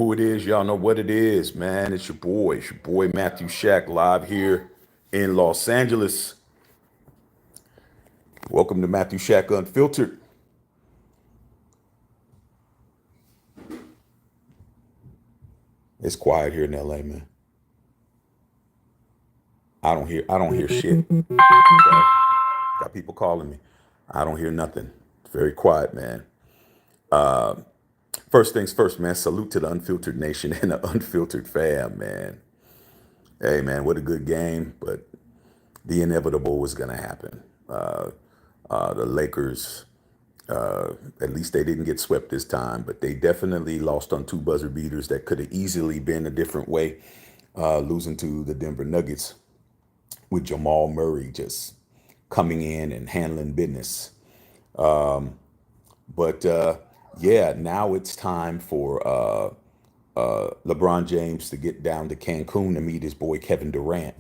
Who it is, y'all know what it is, man. It's your boy Matthew Shack, live here in Los Angeles. Welcome to Matthew Shack Unfiltered. It's quiet here in LA, man. I don't hear shit. Okay? Got people calling me. I don't hear nothing. It's very quiet, man. First things first, man. Salute to the unfiltered nation and the unfiltered fam, man. Hey, man, what a good game, but the inevitable was gonna happen. The Lakers, at least they didn't get swept this time, but they definitely lost on two buzzer beaters that could have easily been a different way, losing to the Denver Nuggets with Jamal Murray just coming in and handling business. But yeah, now it's time for LeBron James to get down to Cancun to meet his boy Kevin Durant.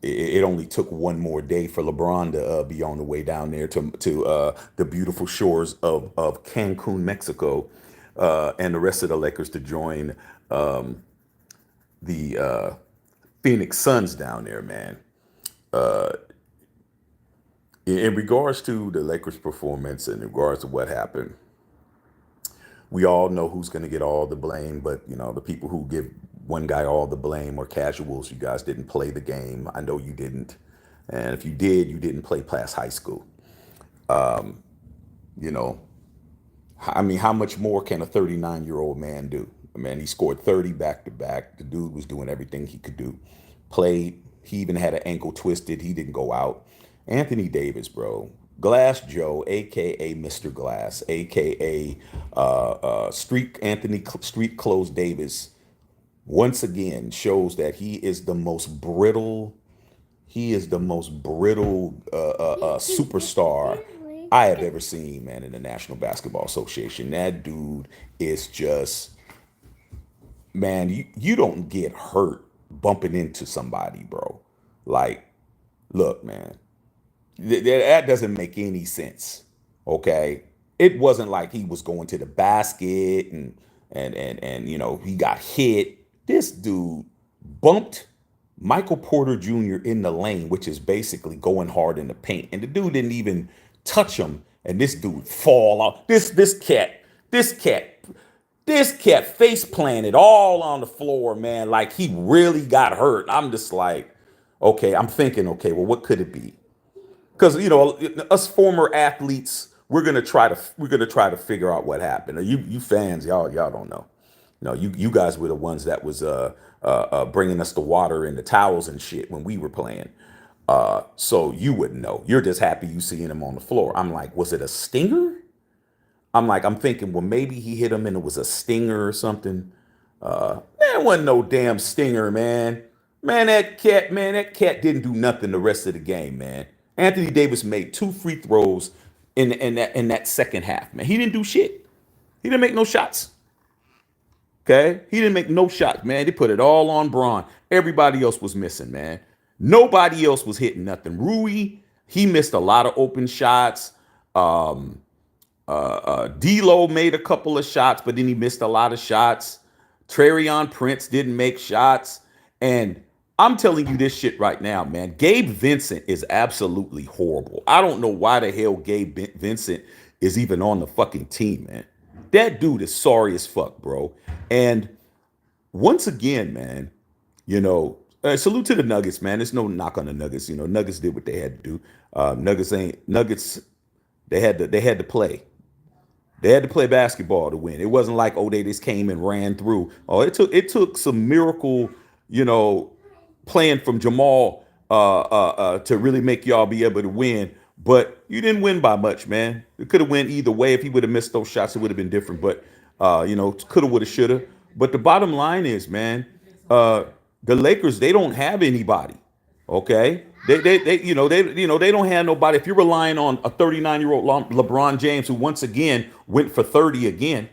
It only took one more day for LeBron to be on the way down there to the beautiful shores of Cancun, Mexico, and the rest of the Lakers to join the Phoenix Suns down there, man. In regards to the Lakers' performance and in regards to what happened, we all know who's going to get all the blame, but the people who give one guy all the blame are casuals. You guys didn't play the game. I know you didn't. And if you did, you didn't play past high school. You know, I mean, how much more can a 39-year-old man do? Man, he scored 30 back to back. The dude was doing everything he could do. Played. He even had an ankle twisted. He didn't go out. Anthony Davis, bro. Glass Joe, aka Mr. Glass, aka Street Clothes Davis, once again shows that he is the most brittle. He is the most brittle superstar I have ever seen, man, in the National Basketball Association. That dude is just, man. You don't get hurt bumping into somebody, bro. Like, look, man. That doesn't make any sense. Okay, it wasn't like he was going to the basket and he got hit. This dude bumped Michael Porter Jr. in the lane, which is basically going hard in the paint, and the dude didn't even touch him, and this dude fall off. This cat face planted all on the floor, man, like he really got hurt. I'm just like, okay, I'm thinking, okay, well, what could it be? Because us former athletes, we're gonna try to figure out what happened. You fans, y'all don't know. You guys were the ones that was bringing us the water and the towels and shit when we were playing. So you wouldn't know. You're just happy you seeing him on the floor. I'm like, was it a stinger? I'm thinking, well, maybe he hit him and it was a stinger or something. Man, it wasn't no damn stinger, man. Man, that cat didn't do nothing the rest of the game, man. Anthony Davis made two free throws in that second half, man. He didn't do shit. He didn't make no shots. Okay? He didn't make no shots, man. They put it all on Braun. Everybody else was missing, man. Nobody else was hitting nothing. Rui, he missed a lot of open shots. D'Lo made a couple of shots, but then he missed a lot of shots. Trarion Prince didn't make shots. And I'm telling you this shit right now, man. Gabe Vincent is absolutely horrible. I don't know why the hell Vincent is even on the fucking team, man. That dude is sorry as fuck, bro. And once again, man, salute to the Nuggets, man. There's no knock on the Nuggets. Nuggets did what they had to do. Nuggets. They had to play. They had to play basketball to win. It wasn't like, oh, they just came and ran through. Oh, it took some miracle, playing from Jamal to really make y'all be able to win. But you didn't win by much, man. It could have went either way. If he would have missed those shots, it would have been different. But coulda, woulda, shoulda. But the bottom line is, man, the Lakers, they don't have anybody. Okay, they don't have nobody. If you're relying on a 39-year-old LeBron James, who once again went for 30 again,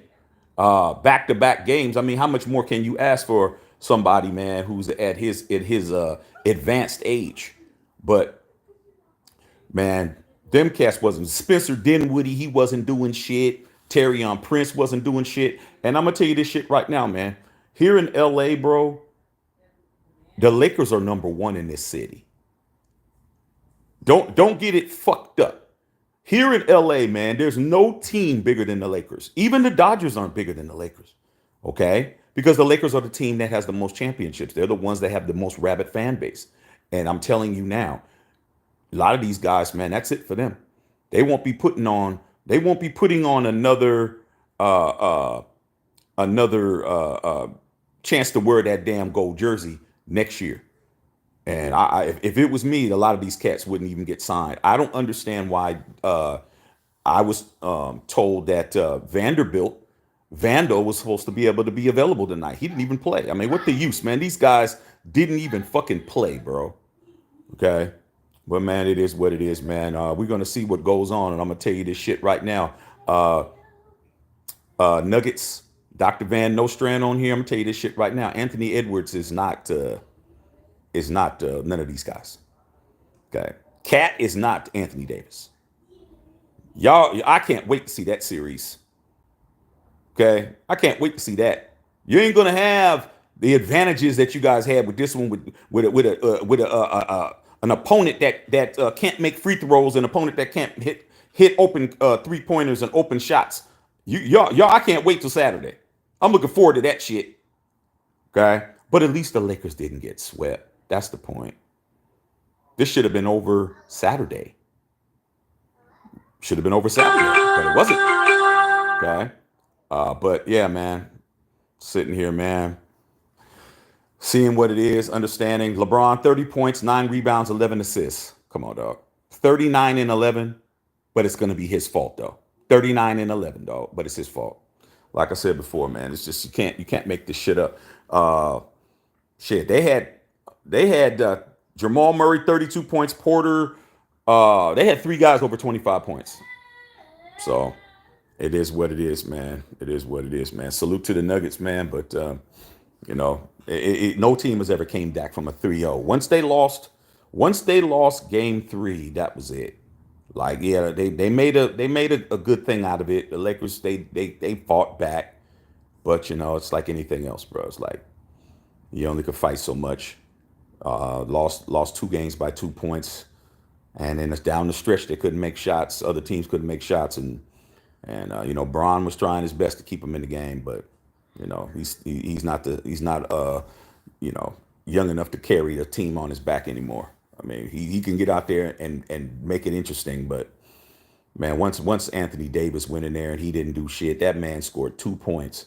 back-to-back games. I mean, how much more can you ask for somebody, man, who's at his advanced age? But man, them cats wasn't. Spencer Dinwiddie, he wasn't doing shit. Terrion Prince wasn't doing shit. And I'm gonna tell you this shit right now, man. Here in LA, bro, the Lakers are number one in this city. Don't get it fucked up. Here in LA, man, there's no team bigger than the Lakers. Even the Dodgers aren't bigger than the Lakers. Okay? Because the Lakers are the team that has the most championships. They're the ones that have the most rabid fan base. And I'm telling you now, a lot of these guys, man, that's it for them. They won't be putting on uh uh another chance to wear that damn gold jersey next year. And if it was me, a lot of these cats wouldn't even get signed. I don't understand why. I was told that Vando was supposed to be able to be available tonight. He didn't even play. I mean, what the use, man? These guys didn't even fucking play, bro. Okay. But man, it is what it is, man. We're gonna see what goes on, and I'm gonna tell you this shit right now. Uh, Nuggets, Dr. Van Nostrand on here. I'm gonna tell you this shit right now. Anthony Edwards is not none of these guys. Okay, Cat is not Anthony Davis. Y'all, I can't wait to see that series. Okay, I can't wait to see that. You ain't gonna have the advantages that you guys had with this one with an opponent that can't make free throws, an opponent that can't hit open 3 pointers and open shots. Y'all, I can't wait till Saturday. I'm looking forward to that shit. Okay, but at least the Lakers didn't get swept. That's the point. This should have been over Saturday. Should have been over Saturday, but it wasn't. Okay. But yeah, man, sitting here, man, seeing what it is, understanding LeBron 30 points, 9 rebounds, 11 assists. Come on, dog. 39 and 11, but it's gonna be his fault though. 39 and 11, dog, but it's his fault. Like I said before, man, it's just you can't make this shit up. Shit, they had Jamal Murray 32 points, Porter. They had 3 guys over 25 points. So it is what it is, man. It is what it is, man. Salute to the Nuggets, man. But no team has ever came back from a 3-0. Once they lost game 3, that was it. Like, yeah, they made a good thing out of it. The Lakers, they fought back, but it's like anything else, bro. It's like you only could fight so much. Lost 2 games by 2 points, and then it's down the stretch they couldn't make shots. Other teams couldn't make shots, and Braun was trying his best to keep him in the game, but he's not you know young enough to carry a team on his back anymore. I mean, he can get out there and make it interesting, but man, once Anthony Davis went in there and he didn't do shit, that man scored 2 points.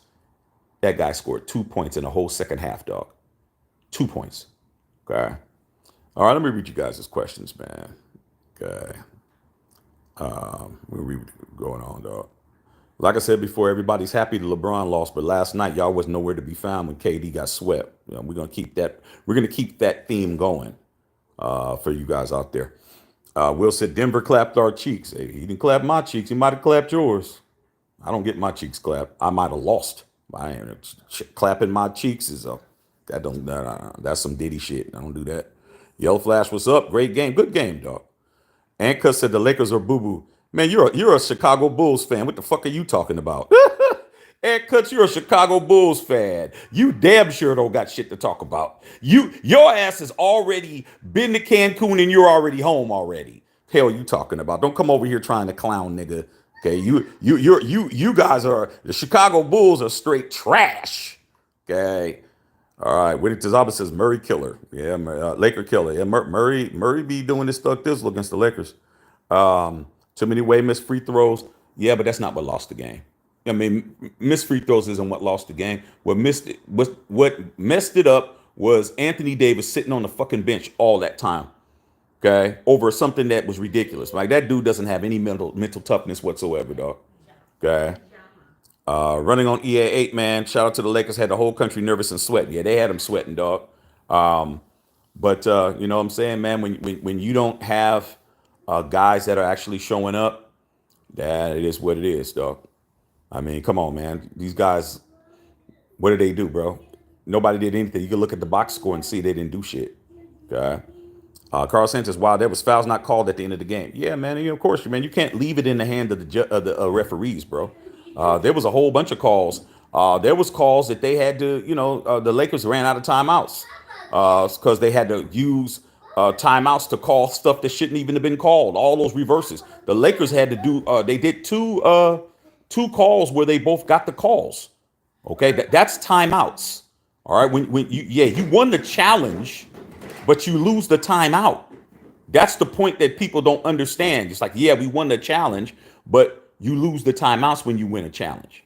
That guy scored 2 points in the whole second half, dog. 2 points. Okay. All right, let me read you guys' questions, man. Okay. We'll read what's going on, dog. Like I said before, everybody's happy the LeBron lost, but last night y'all was nowhere to be found when KD got swept. We're gonna keep that. We're gonna keep that theme going for you guys out there. Will said Denver clapped our cheeks. Hey, he didn't clap my cheeks. He might have clapped yours. I don't get my cheeks clapped. I might have lost. Clapping my cheeks is that's some Diddy shit. I don't do that. Yellow Flash, what's up? Great game, good game, dog. Anka said the Lakers are boo boo. Man, you're a Chicago Bulls fan. What the fuck are you talking about? Ed Cuts, you're a Chicago Bulls fan. You damn sure don't got shit to talk about. Your ass has already been to Cancun and you're already home already. Hell, you talking about? Don't come over here trying to clown, nigga. Okay, you guys are the Chicago Bulls are straight trash. Okay. All right, Whitney Tazaba says Murray killer. Yeah, Laker killer. Yeah, Murray be doing this stuff this against the Lakers. Too many way missed free throws. Yeah, but that's not what lost the game. I mean, missed free throws isn't what lost the game. What messed it up was Anthony Davis sitting on the fucking bench all that time. Okay, over something that was ridiculous. Like that dude doesn't have any mental toughness whatsoever, dog. Okay. Running on EA8, man. Shout out to the Lakers. Had the whole country nervous and sweating. Yeah, they had them sweating, dog. But you know what I'm saying, man? When you don't have guys that are actually showing up, that it is what it is, dog. I mean, come on, man. These guys, what did they do, bro? Nobody did anything. You can look at the box score and see they didn't do shit. Okay. Carl Sanchez, wow, there was fouls not called at the end of the game. Yeah, man. Of course, man. You can't leave it in the hand of the referees, bro. There was a whole bunch of calls. There was calls that they had to, the Lakers ran out of timeouts because they had to use timeouts to call stuff that shouldn't even have been called. All those reverses. The Lakers had to do. They did two calls where they both got the calls. Okay, that's timeouts. All right, when you won the challenge, but you lose the timeout. That's the point that people don't understand. It's like, yeah, we won the challenge, but you lose the timeouts when you win a challenge.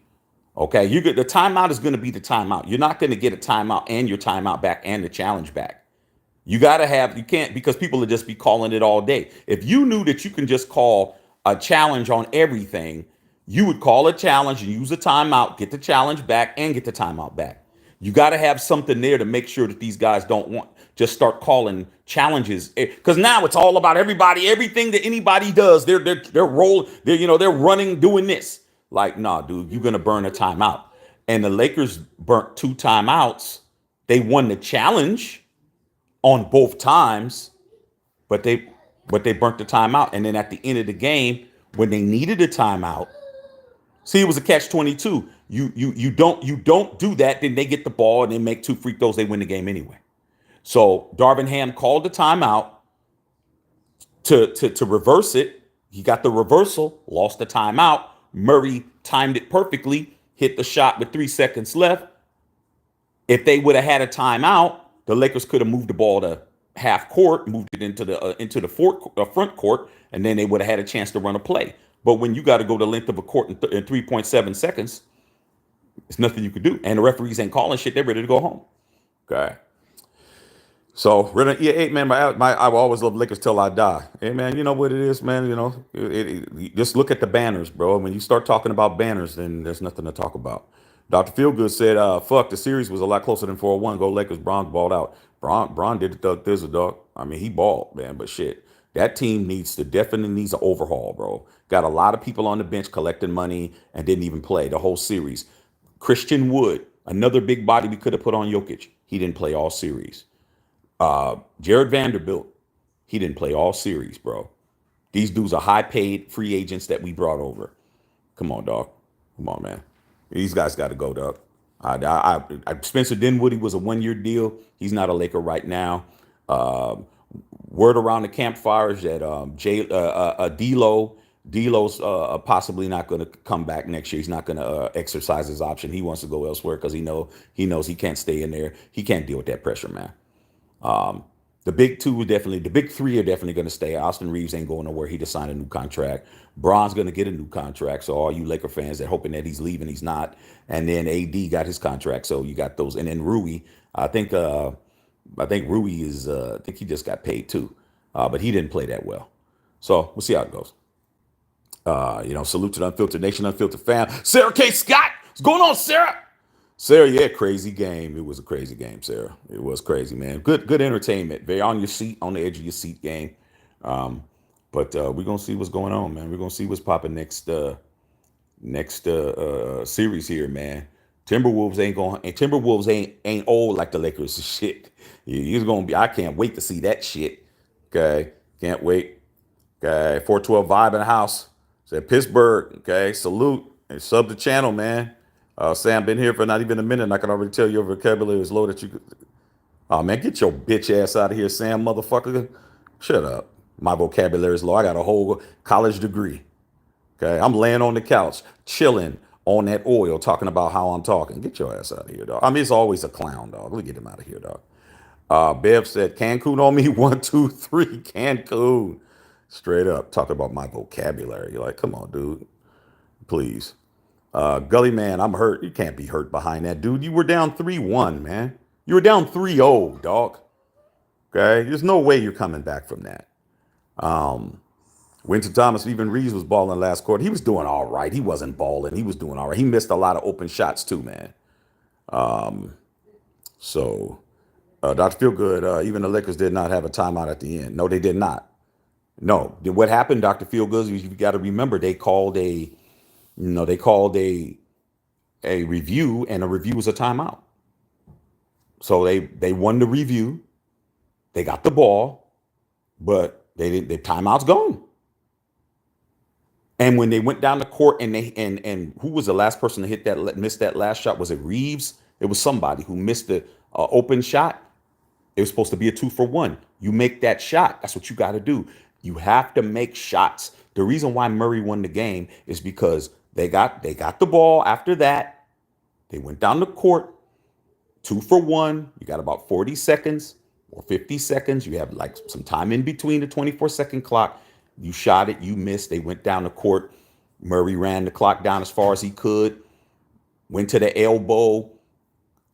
Okay, you get the timeout is going to be the timeout. You're not going to get a timeout and your timeout back and the challenge back. You can't because people would just be calling it all day. If you knew that you can just call a challenge on everything, you would call a challenge and use a timeout, get the challenge back and get the timeout back. You got to have something there to make sure that these guys don't want just start calling challenges because now it's all about everybody, everything that anybody does. They're rolling, they're running, doing this. Like, nah, dude, you're gonna burn a timeout. And the Lakers burnt two timeouts. They won the challenge on both times, but they burnt the timeout. And then at the end of the game, when they needed a timeout, see, it was a catch-22. You don't do that, then they get the ball and they make two free throws, they win the game anyway. So Darvin Ham called the timeout to reverse it. He got the reversal, lost the timeout. Murray timed it perfectly, hit the shot with 3 seconds left. If they would have had a timeout, the Lakers could have moved the ball to half court, moved it into the front court, and then they would have had a chance to run a play. But when you got to go the length of a court in 3.7 seconds, it's nothing you could do. And the referees ain't calling shit; they're ready to go home. Okay. So, yeah, hey, man, I will always love Lakers till I die. Hey, man, you know what it is, man. Just look at the banners, bro. When you start talking about banners, then there's nothing to talk about. Dr. Feelgood said, "Fuck, the series was a lot closer than 4-1. Go Lakers. Bron balled out. Bron did the thug thizzle, dog. I mean, he balled, man. But shit, that team definitely needs an overhaul, bro. Got a lot of people on the bench collecting money and didn't even play the whole series. Christian Wood, another big body we could have put on Jokic. He didn't play all series. Jared Vanderbilt, he didn't play all series, bro. These dudes are high paid free agents that we brought over. Come on, dog. Come on, man. These guys got to go, dog. Spencer Dinwiddie was a 1-year deal. He's not a Laker right now. Word around the campfire is that D'Lo's possibly not going to come back next year. He's not going to exercise his option. He wants to go elsewhere because he knows he can't stay in there. He can't deal with that pressure, man. The big three are definitely going to stay. Austin Reeves ain't going nowhere. He just signed a new contract. Bron's going to get a new contract. So all you Laker fans that hoping that he's leaving, he's not. And then AD got his contract. So you got those. And then Rui, I think Rui is, I think he just got paid too. But he didn't play that well. So we'll see how it goes. Salute to the Unfiltered Nation, Unfiltered fam. Sarah K. Scott, what's going on, Sarah? Sarah, yeah, crazy game. It was a crazy game, Sarah. It was crazy, man. Good entertainment. Very on your seat, on the edge of your seat game. But we're gonna see what's going on, man. We're gonna see what's popping next series here, man. Timberwolves ain't old like the Lakers. Shit. He's gonna be. I can't wait to see that shit. Okay, can't wait. Okay, 412 vibe in the house. Said Pittsburgh. Okay, salute and sub the channel, man. Sam, been here for not even a minute, and I can already tell your vocabulary is low that you could. Oh, man, get your bitch ass out of here, Sam, motherfucker. Shut up. My vocabulary is low. I got a whole college degree. Okay, I'm laying on the couch, chilling on that oil, talking about how I'm talking. Get your ass out of here, dog. I mean, it's always a clown, dog. Let me get him out of here, dog. Bev said, Cancun on me, 1, 2, 3, Cancun. Straight up, talking about my vocabulary. You're like, come on, dude. Please. Gully man, I'm hurt. You can't be hurt behind that, dude. You were down 3-1, man. You were down 3-0, dog. Okay? There's no way you're coming back from that. Winston Thomas, even Reeves was balling last quarter. He was doing all right. He wasn't balling. He was doing all right. He missed a lot of open shots too, man. Dr. Feelgood, even the Lakers did not have a timeout at the end. No, they did not. No. What happened, Dr. Feelgood, you got to remember they called a review, and a review was a timeout. So they won the review. They got the ball, but they didn't. The timeout's gone. And when they went down the court and and who was the last person to hit that missed that last shot? Was it Reeves? It was somebody who missed the open shot. It was supposed to be a 2-for-1. You make that shot. That's what you got to do. You have to make shots. The reason why Murray won the game is because they got the ball after that. They went down the court, 2-for-1. You got about 40 seconds or 50 seconds. You have like some time in between the 24-second clock. You shot it, you missed. They went down the court. Murray ran the clock down as far as he could, went to the elbow.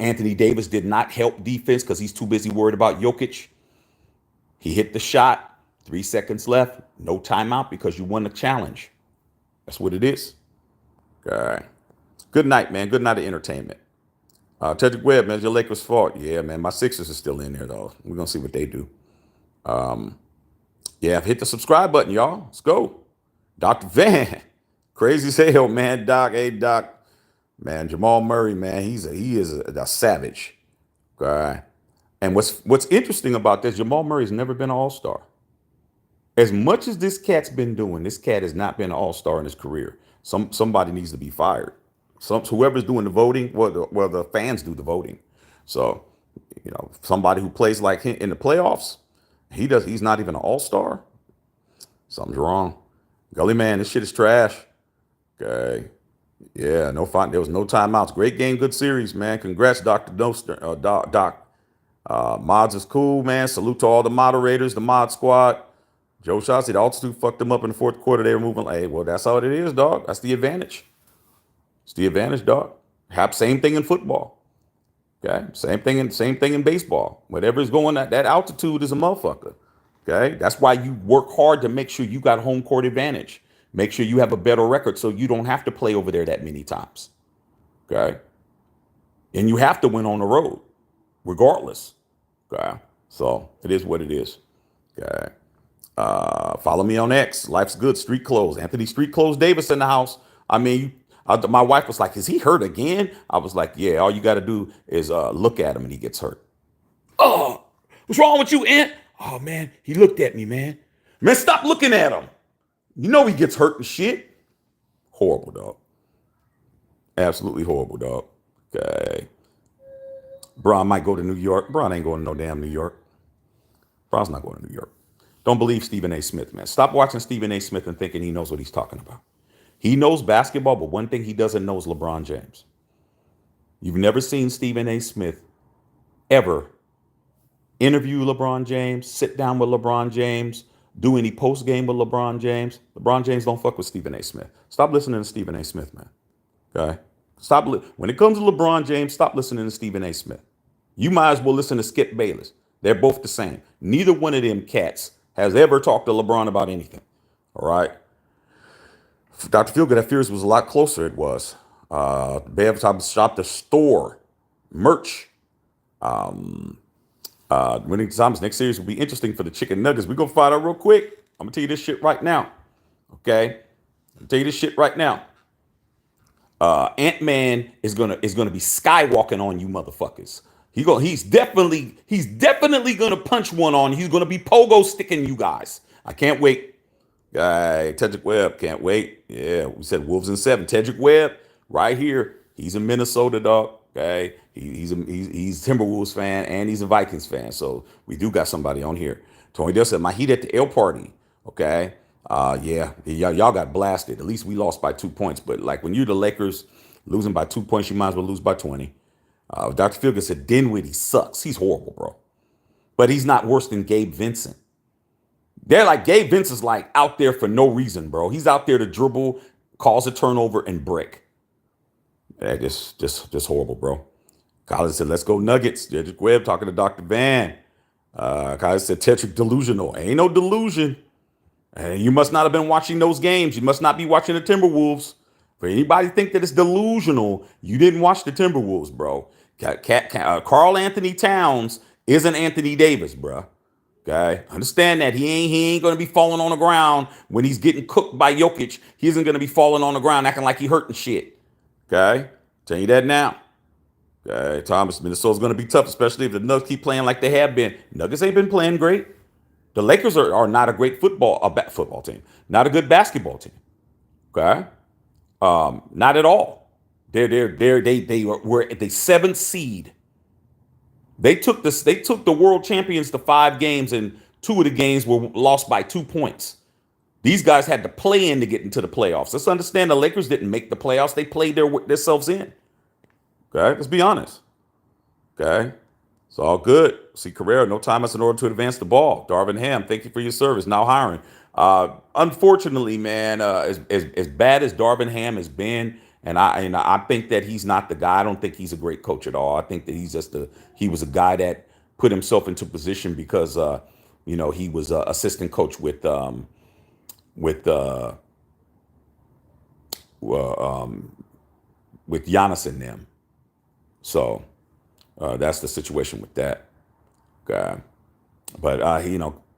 Anthony Davis did not help defense because he's too busy worried about Jokic. He hit the shot, 3 seconds left, no timeout because you won the challenge. That's what it is. All right. Good night, man. Good night of entertainment. Tedrick Webb, man, it's your Lakers' fault. Yeah, man, my Sixers are still in there, though. We're going to see what they do. Yeah, hit the subscribe button, y'all. Let's go. Dr. Van. Crazy as hell, man. Doc, hey, Doc. Man, Jamal Murray, man, he is a savage. Okay. And what's interesting about this, Jamal Murray's never been an all-star. As much as this cat's been doing, this cat has not been an all-star in his career. Somebody needs to be fired. Whoever's doing the voting, well, the fans do the voting. So, somebody who plays like him in the playoffs, he's not even an all-star. Something's wrong. Gully man, this shit is trash. Okay. Yeah, no fun. There was no timeouts. Great game, good series, man. Congrats, Dr. Noster, Doc. Mods is cool, man. Salute to all the moderators, the mod squad. Joe Shaw said the altitude fucked them up in the fourth quarter. They were moving. Hey, well, that's how it is, dog. That's the advantage. It's the advantage, dog. Same thing in football. Okay, same thing in baseball. Whatever's going at that altitude is a motherfucker. Okay, that's why you work hard to make sure you got home court advantage. Make sure you have a better record so you don't have to play over there that many times. Okay, and you have to win on the road, regardless. Okay, so it is what it is. Okay, follow me on X. Life's good. Street clothes. Anthony Street Clothes Davis in the house. I mean, my wife was like, "Is he hurt again?" I was like, "Yeah. All you got to do is look at him, and he gets hurt." Oh, what's wrong with you, Ant? Oh man, he looked at me, man. Man, stop looking at him. You know he gets hurt and shit. Horrible, dog. Absolutely horrible, dog. Okay. Bron might go to New York. Bron ain't going to no damn New York. Bron's not going to New York. Don't believe Stephen A. Smith, man. Stop watching Stephen A. Smith and thinking he knows what he's talking about. He knows basketball, but one thing he doesn't know is LeBron James. You've never seen Stephen A. Smith ever interview LeBron James, sit down with LeBron James, do any post game with LeBron James. LeBron James don't fuck with Stephen A. Smith. Stop listening to Stephen A. Smith, man. Okay? When it comes to LeBron James, stop listening to Stephen A. Smith. You might as well listen to Skip Bayless. They're both the same. Neither one of them cats has ever talked to LeBron about anything. All right? Dr. Feelgood, that fears was a lot closer. It was. Bev shop the store merch. Winning times next series will be interesting for the chicken nuggets. We're gonna find out real quick. I'm gonna tell you this shit right now. Okay? I'm gonna tell you this shit right now. Ant-Man is gonna be skywalking on you motherfuckers. He's definitely gonna punch one on you. He's gonna be pogo sticking you guys. I can't wait. Tedrick Webb, can't wait. Yeah, we said Wolves in 7. Tedrick Webb, right here. He's a Minnesota dog. Okay, he's Timberwolves fan and he's a Vikings fan. So we do got somebody on here. Tony Dell said my heat at the L party. Okay, y'all got blasted. At least we lost by 2 points. But like when you're the Lakers losing by 2 points, you might as well lose by 20. Dr. Feelgood said Dinwiddie sucks. He's horrible, bro. But he's not worse than Gabe Vincent. They're like Gabe Vincent's like out there for no reason, bro. He's out there to dribble, cause a turnover, and brick. Yeah, just horrible, bro. Collins said, let's go Nuggets. Tedrick Webb talking to Dr. Van. Collins said, Tetrick delusional. Ain't no delusion. And you must not have been watching those games. You must not be watching the Timberwolves. For anybody think that it's delusional, you didn't watch the Timberwolves, bro. Karl Anthony Towns isn't Anthony Davis, bro. Okay, understand that he ain't gonna be falling on the ground when he's getting cooked by Jokic. He isn't gonna be falling on the ground acting like he hurting shit. Okay, tell you that now. Okay, Thomas, Minnesota's gonna be tough, especially if the Nuggets keep playing like they have been. Nuggets ain't been playing great. The Lakers are not a great football team, not a good basketball team. Okay, not at all. They were at the seventh seed. They took this. They took the world champions to 5 games, and 2 of the games were lost by 2 points. These guys had to play in to get into the playoffs. Let's understand the Lakers didn't make the playoffs. They played themselves in. Okay, let's be honest. Okay, it's all good. See Carrera, no time is in order to advance the ball. Darvin Ham, thank you for your service. Now hiring. Unfortunately, man, as bad as Darvin Ham has been, and I think that he's not the guy. I don't think he's a great coach at all. I think that he was a guy that put himself into position because he was assistant coach with um, with Giannis and them. So that's the situation with that guy. But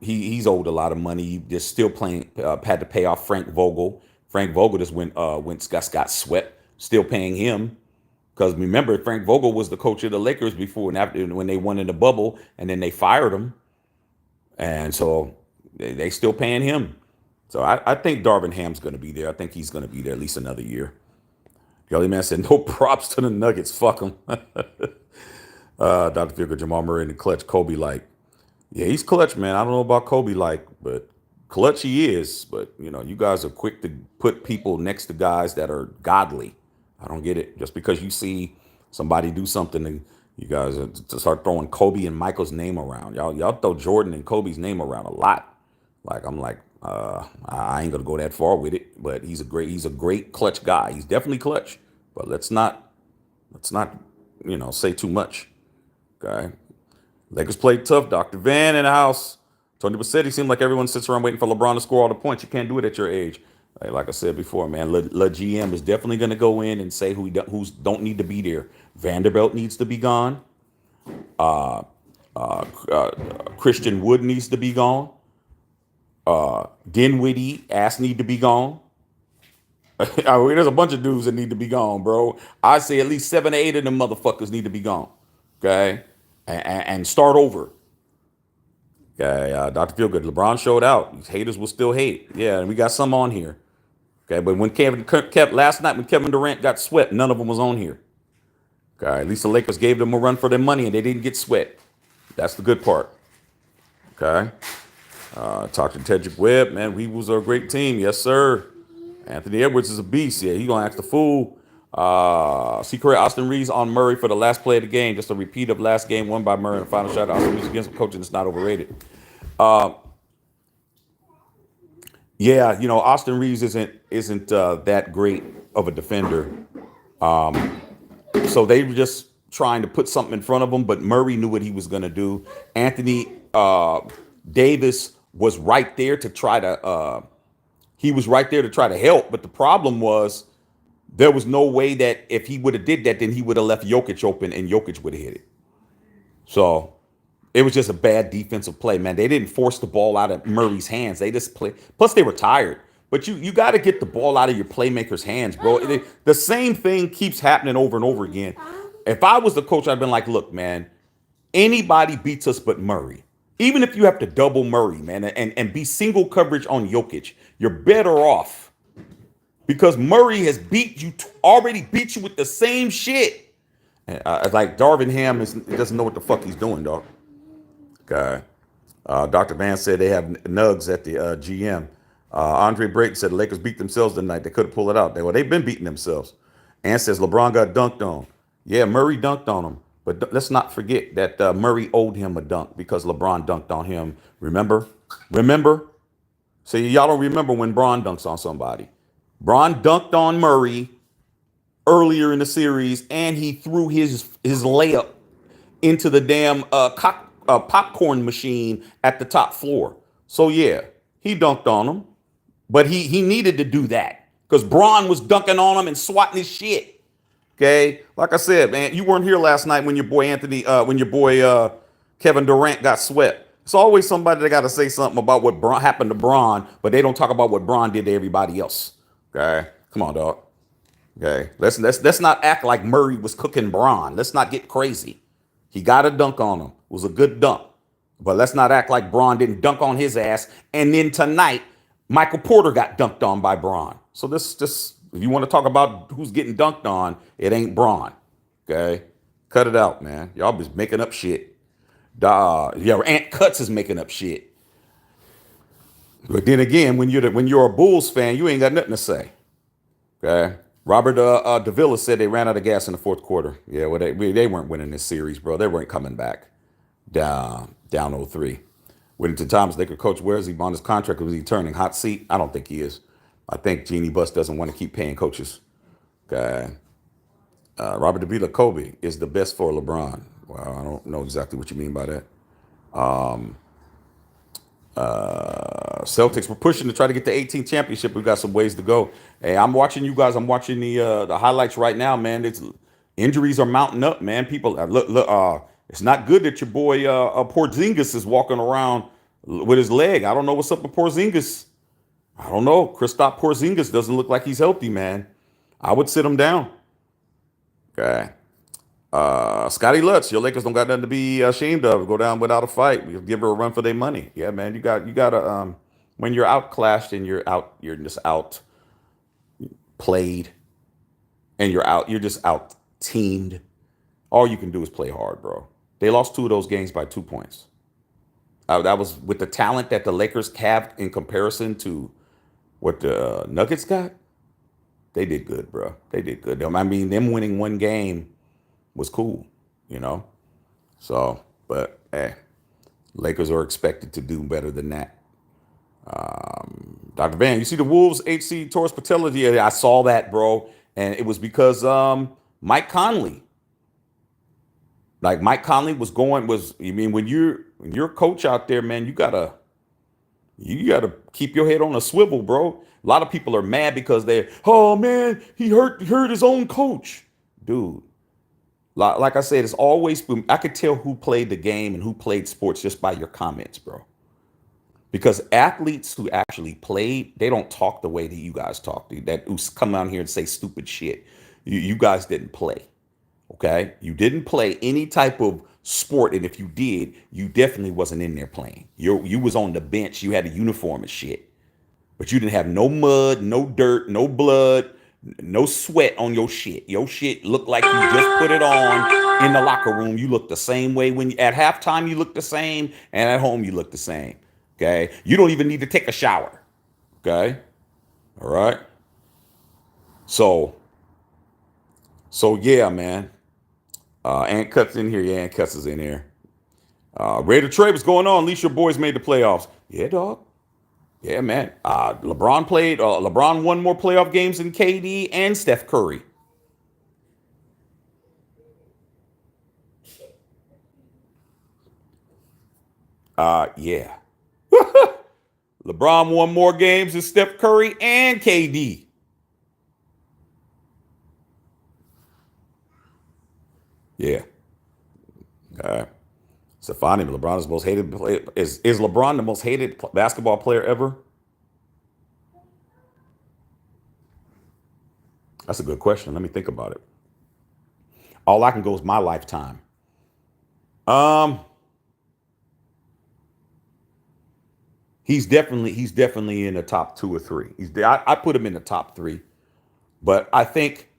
he's owed a lot of money. He just still playing. Had to pay off Frank Vogel. Frank Vogel just went got swept. Still paying him because remember Frank Vogel was the coach of the Lakers before and after when they won in the bubble, and then they fired him, and so they still paying him. So I think Darvin Ham's going to be there. I think he's going to be there at least another year. Gully Man said, no props to the Nuggets. Fuck them. Dr. Figure, Jamal Murray in the clutch. Kobe like. Yeah, he's clutch, man. I don't know about Kobe like, but clutch he is. But, you guys are quick to put people next to guys that are godly. I don't get it. Just because you see somebody do something, and you guys to start throwing Kobe and Michael's name around. Y'all throw Jordan and Kobe's name around a lot. Like, I'm like, I ain't gonna go that far with it. But he's a great clutch guy. He's definitely clutch. But let's not say too much. Okay. Lakers played tough. Dr. Van in the house. Tony Bassetti seemed like everyone sits around waiting for LeBron to score all the points. You can't do it at your age. Like I said before, man, Le GM is definitely going to go in and say who's don't need to be there. Vanderbilt needs to be gone. Christian Wood needs to be gone. Dinwiddie ass need to be gone. There's a bunch of dudes that need to be gone, bro. I say at least 7 or 8 of them motherfuckers need to be gone. Okay, and start over. Okay, Dr. Feelgood, LeBron showed out. These haters will still hate. Yeah, and we got some on here. Okay, but when last night when Kevin Durant got swept, none of them was on here. Okay, at least the Lakers gave them a run for their money and they didn't get swept. That's the good part. Okay. Talk to Tedrick Webb, man. We was a great team, yes sir. Anthony Edwards is a beast. Yeah, he gonna act the fool. Corey Austin Reeves on Murray for the last play of the game. Just a repeat of last game won by Murray in the final shot. Austin Reeves against coaching is not overrated. Yeah, Austin Reeves isn't that great of a defender. So they were just trying to put something in front of him, but Murray knew what he was going to do. Anthony Davis was right there to try to. He was right there to try to help, but the problem was there was no way that if he would have did that, then he would have left Jokic open and Jokic would have hit it. So it was just a bad defensive play, man. They didn't force the ball out of Murray's hands. They just played. Plus, they were tired. But you got to get the ball out of your playmakers' hands, bro. The same thing keeps happening over and over again. If I was the coach, I'd been like, look, man, anybody beats us but Murray. Even if you have to double Murray, man, and be single coverage on Jokic, you're better off because Murray has already beat you with the same shit. Like Darvin Ham doesn't know what the fuck he's doing, dog. Okay. Dr. Van said they have nugs at the GM. Andre Brayton said the Lakers beat themselves tonight. They couldn't pull it out. They've been beating themselves. And says LeBron got dunked on. Yeah, Murray dunked on him. But let's not forget that Murray owed him a dunk because LeBron dunked on him. Remember? So y'all don't remember when Bron dunks on somebody. Bron dunked on Murray earlier in the series, and he threw his layup into the damn popcorn machine at the top floor. So yeah, he dunked on him, but he needed to do that because Bron was dunking on him and swatting his shit. Okay, like I said, man, you weren't here last night when your boy Kevin Durant got swept. It's always somebody that got to say something about what happened to Bron, but they don't talk about what Bron did to everybody else. Okay, come on, dog. Okay, let's not act like Murray was cooking Bron. Let's not get crazy. He got a dunk on him. It was a good dunk, but let's not act like Bron didn't dunk on his ass. And then tonight, Michael Porter got dunked on by Bron. So this, if you want to talk about who's getting dunked on, it ain't Braun. Okay, cut it out, man. Y'all be making up shit. Yeah, Ant Cuts is making up shit. But then again, when you're a Bulls fan, you ain't got nothing to say. Okay. Robert Davila said they ran out of gas in the fourth quarter. Yeah, well, they weren't winning this series, bro. They weren't coming back down 0-3. Whittington Thomas, Laker coach, where is he on his contract? Was he turning hot seat? I don't think he is. I think Jeannie Buss doesn't want to keep paying coaches. Okay. Robert Davila, Kobe is the best for LeBron. Well, I don't know exactly what you mean by that. Celtics, we're pushing to try to get the 18th championship. We've got some ways to go. Hey, I'm watching you guys. I'm watching the highlights right now, man. Injuries are mounting up, man. People, look. It's not good that your boy Porzingis is walking around with his leg. I don't know what's up with Porzingis. I don't know. Kristaps Porzingis doesn't look like he's healthy, man. I would sit him down. Okay. Scotty Lutz, your Lakers don't got nothing to be ashamed of. Go down without a fight. We'll give her a run for their money. Yeah, man. You gotta when you're outclassed and you're just out played and you're just out teamed. All you can do is play hard, bro. They lost 2 of those games by 2 points. That was with the talent that the Lakers have in comparison to what the Nuggets got. They did good, bro. They did good. I mean, them winning 1 game was cool, you know. So, but Lakers are expected to do better than that. Dr. Van, you see the Wolves HC Torres Patella? Yeah, I saw that, bro, and it was because Mike Conley. Like Mike Conley you mean when you're a coach out there, man, you gotta keep your head on a swivel, bro. A lot of people are mad because oh man, he hurt his own coach. Dude, like I said, it's always, I could tell who played the game and who played sports just by your comments, bro. Because athletes who actually played, they don't talk the way that you guys talk. Who come out here and say stupid shit. You guys didn't play. Okay, you didn't play any type of sport, and if you did, you definitely wasn't in there playing. You was on the bench. You had a uniform and shit, but you didn't have no mud, no dirt, no blood, no sweat on your shit. Your shit looked like you just put it on in the locker room. You look the same way at halftime. You look the same, and at home you look the same. Okay, you don't even need to take a shower. Okay, all right. So yeah, man. Ant Cuts in here. Yeah, Ant Cuts is in here. Raider Trey, what's going on? At least your boys made the playoffs. Yeah, dog. Yeah, man. LeBron won more playoff games than KD and Steph Curry. Yeah. LeBron won more games than Steph Curry and KD. Yeah. Stefani, LeBron is the most hated player. Is LeBron the most hated basketball player ever? That's a good question. Let me think about it. All I can go is my lifetime. Um, he's definitely in the top 2 or 3. I put him in the top 3, but I think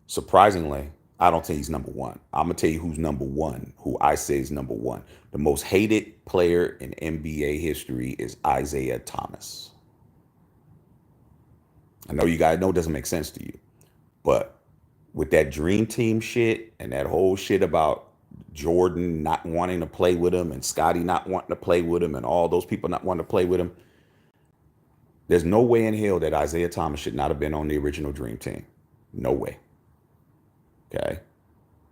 surprisingly, I don't think he's number 1. I'm gonna tell you who's number 1. Who I say is number 1. The most hated player in NBA history is Isaiah Thomas. I know you guys know it doesn't make sense to you, but with that dream team shit and that whole shit about Jordan not wanting to play with him and Scotty not wanting to play with him and all those people not wanting to play with him, there's no way in hell that Isaiah Thomas should not have been on the original dream team. No way. Okay.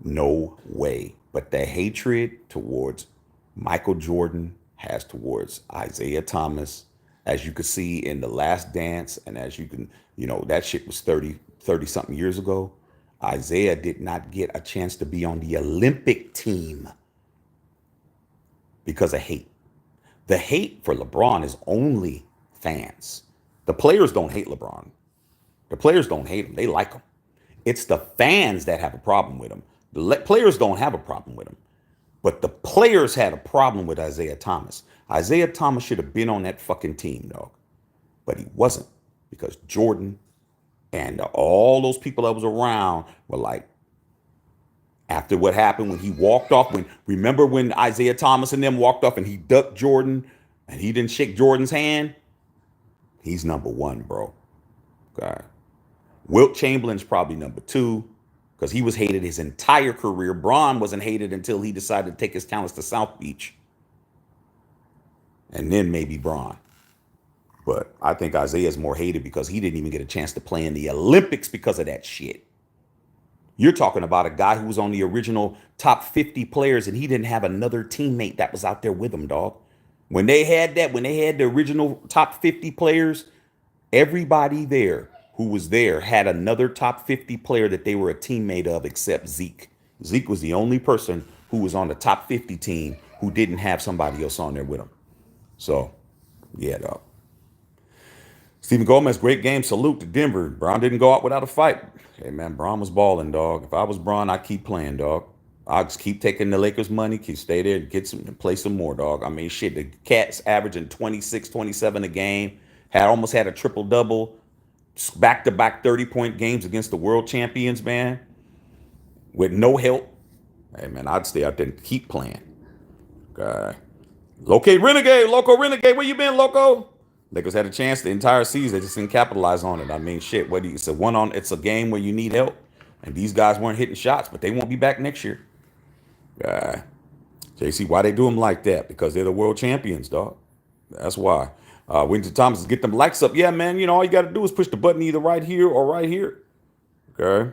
No way. But the hatred towards Michael Jordan has towards Isaiah Thomas, as you could see in The Last Dance, and as you can, that shit was 30 something years ago. Isaiah did not get a chance to be on the Olympic team because of hate. The hate for LeBron is only fans. The players don't hate LeBron. The players don't hate him. They like him. It's the fans that have a problem with him. The players don't have a problem with him. But the players had a problem with Isaiah Thomas. Isaiah Thomas should have been on that fucking team, dog. But he wasn't because Jordan And all those people that was around were like, after what happened when he walked off, remember when Isaiah Thomas and them walked off and he ducked Jordan and he didn't shake Jordan's hand? He's number one, bro. Okay. Wilt Chamberlain's probably number two because he was hated his entire career. Bron wasn't hated until he decided to take his talents to South Beach. And then maybe Bron. But I think Isaiah's more hated because he didn't even get a chance to play in the Olympics because of that shit. You're talking about a guy who was on the original top 50 players and he didn't have another teammate that was out there with him, dog. When they had the original top 50 players, everybody there who was there had another top 50 player that they were a teammate of except Zeke. Zeke was the only person who was on the top 50 team who didn't have somebody else on there with him. So, yeah, dog. Stephen Gomez, great game. Salute to Denver. Bron didn't go out without a fight. Hey, man, Bron was balling, dog. If I was Bron, I'd keep playing, dog. I'd just keep taking the Lakers money, keep stay there, get some, and play some more, dog. I mean, shit, the Cats averaging 26, 27 a game. Almost had a triple-double. Back-to-back 30-point games against the world champions, man. With no help. Hey, man, I'd stay out there and keep playing. Okay. Loco Renegade, where you been, Loco? Lakers had a chance the entire season. They just didn't capitalize on it. I mean, shit. It's a game where you need help, and these guys weren't hitting shots, but they won't be back next year. JC, why they do them like that? Because they're the world champions, dog. That's why. Winter Thomas, get them likes up. Yeah, man. You know all you got to do is push the button either right here or right here. Okay.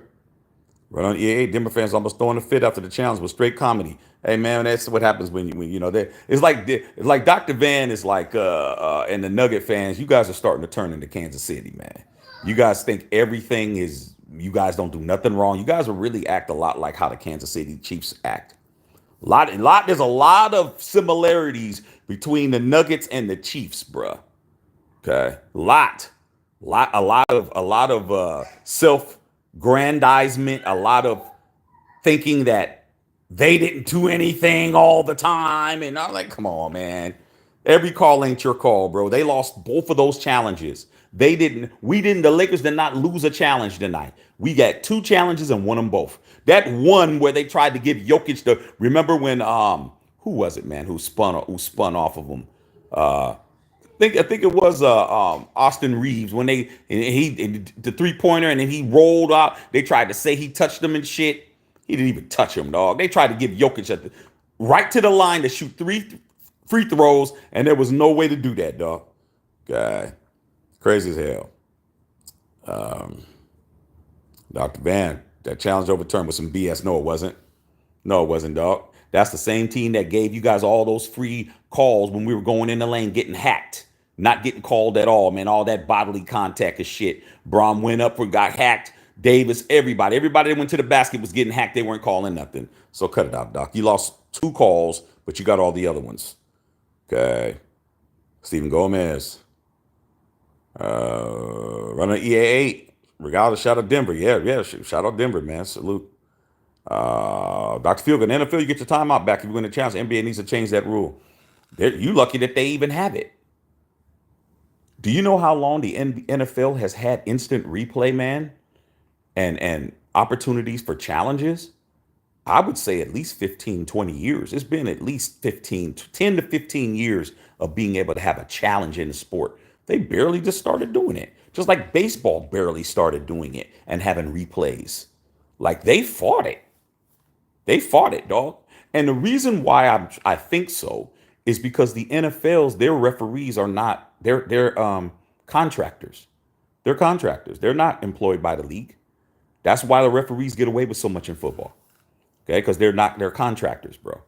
Right on EA, Denver fans almost throwing a fit after the challenge with straight comedy. Hey man, that's what happens when it's like Dr. Van is like and the Nugget fans. You guys are starting to turn into Kansas City, man. You guys think everything is. You guys don't do nothing wrong. You guys will really act a lot like how the Kansas City Chiefs act. There's a lot of similarities between the Nuggets and the Chiefs, bruh. Okay, a lot of self-grandizement, a lot of thinking that they didn't do anything all the time, and I'm like, come on, man. Every call ain't your call, bro. They lost both of those challenges. The Lakers did not lose a challenge tonight. We got two challenges and won them both. That one where they tried to give Jokic remember when who was it, man, who spun off of him? I think it was Austin Reeves when the 3-pointer and then he rolled out. They tried to say he touched him and shit. He didn't even touch him, dog. They tried to give Jokic right to the line to shoot 3 free throws, and there was no way to do that, dog. Guy, crazy as hell. Dr. Van, that challenge overturned with some BS. No, it wasn't. No, it wasn't, dog. That's the same team that gave you guys all those free calls when we were going in the lane getting hacked. Not getting called at all, man. All that bodily contact and shit. Brom went up and got hacked. Davis, everybody that went to the basket was getting hacked. They weren't calling nothing. So cut it out, Doc. You lost 2 calls, but you got all the other ones. Okay. Stephen Gomez. Running EA8. Regardless, shout out Denver. Yeah. Shout out Denver, man. Salute. Dr. Fieldgood, in the NFL, you get your timeout back if you win the challenge. NBA needs to change that rule. You lucky that they even have it. Do you know how long the NFL has had instant replay, man? And opportunities for challenges? I would say at least 15, 20 years. It's been at least 10 to 15 years of being able to have a challenge in the sport. They barely just started doing it. Just like baseball barely started doing it and having replays. Like they fought it. They fought it, dog. And the reason why I think so is because the NFL's, their referees are not, they're contractors. They're contractors. They're not employed by the league. That's why the referees get away with so much in football. Okay, because they're contractors, bro.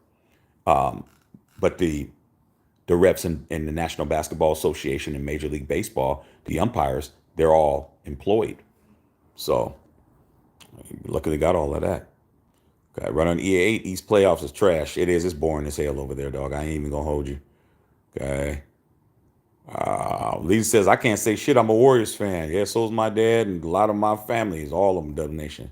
But the refs in the National Basketball Association and Major League Baseball, the umpires, they're all employed. So luckily got all of that. Okay, run on EA8. These playoffs is trash. It is. It's boring as hell over there, dog. I ain't even gonna hold you. Okay. Lisa says, I can't say shit. I'm a Warriors fan. Yeah, so's my dad and a lot of my family. Is all of them, Dub Nation.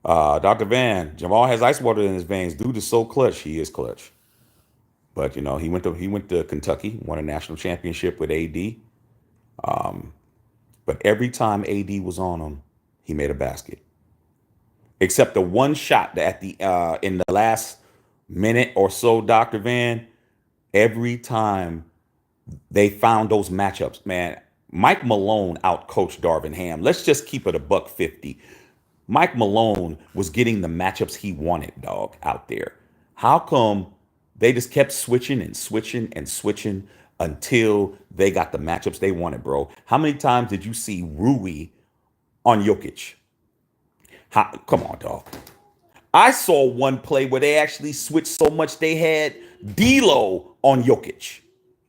Dr. Van, Jamal has ice water in his veins. Dude is so clutch. He is clutch. But he went to Kentucky, won a national championship with AD. But every time AD was on him, he made a basket. Except the one shot that at the in the last minute or so, Dr. Van, every time they found those matchups, man. Mike Malone outcoached Darvin Ham. Let's just keep it a buck 50. Mike Malone was getting the matchups he wanted, dog, out there. How come they just kept switching and switching and switching until they got the matchups they wanted, bro? How many times did you see Rui on Jokic? Come on, dog. I saw one play where they actually switched so much they had D'Lo on Jokic.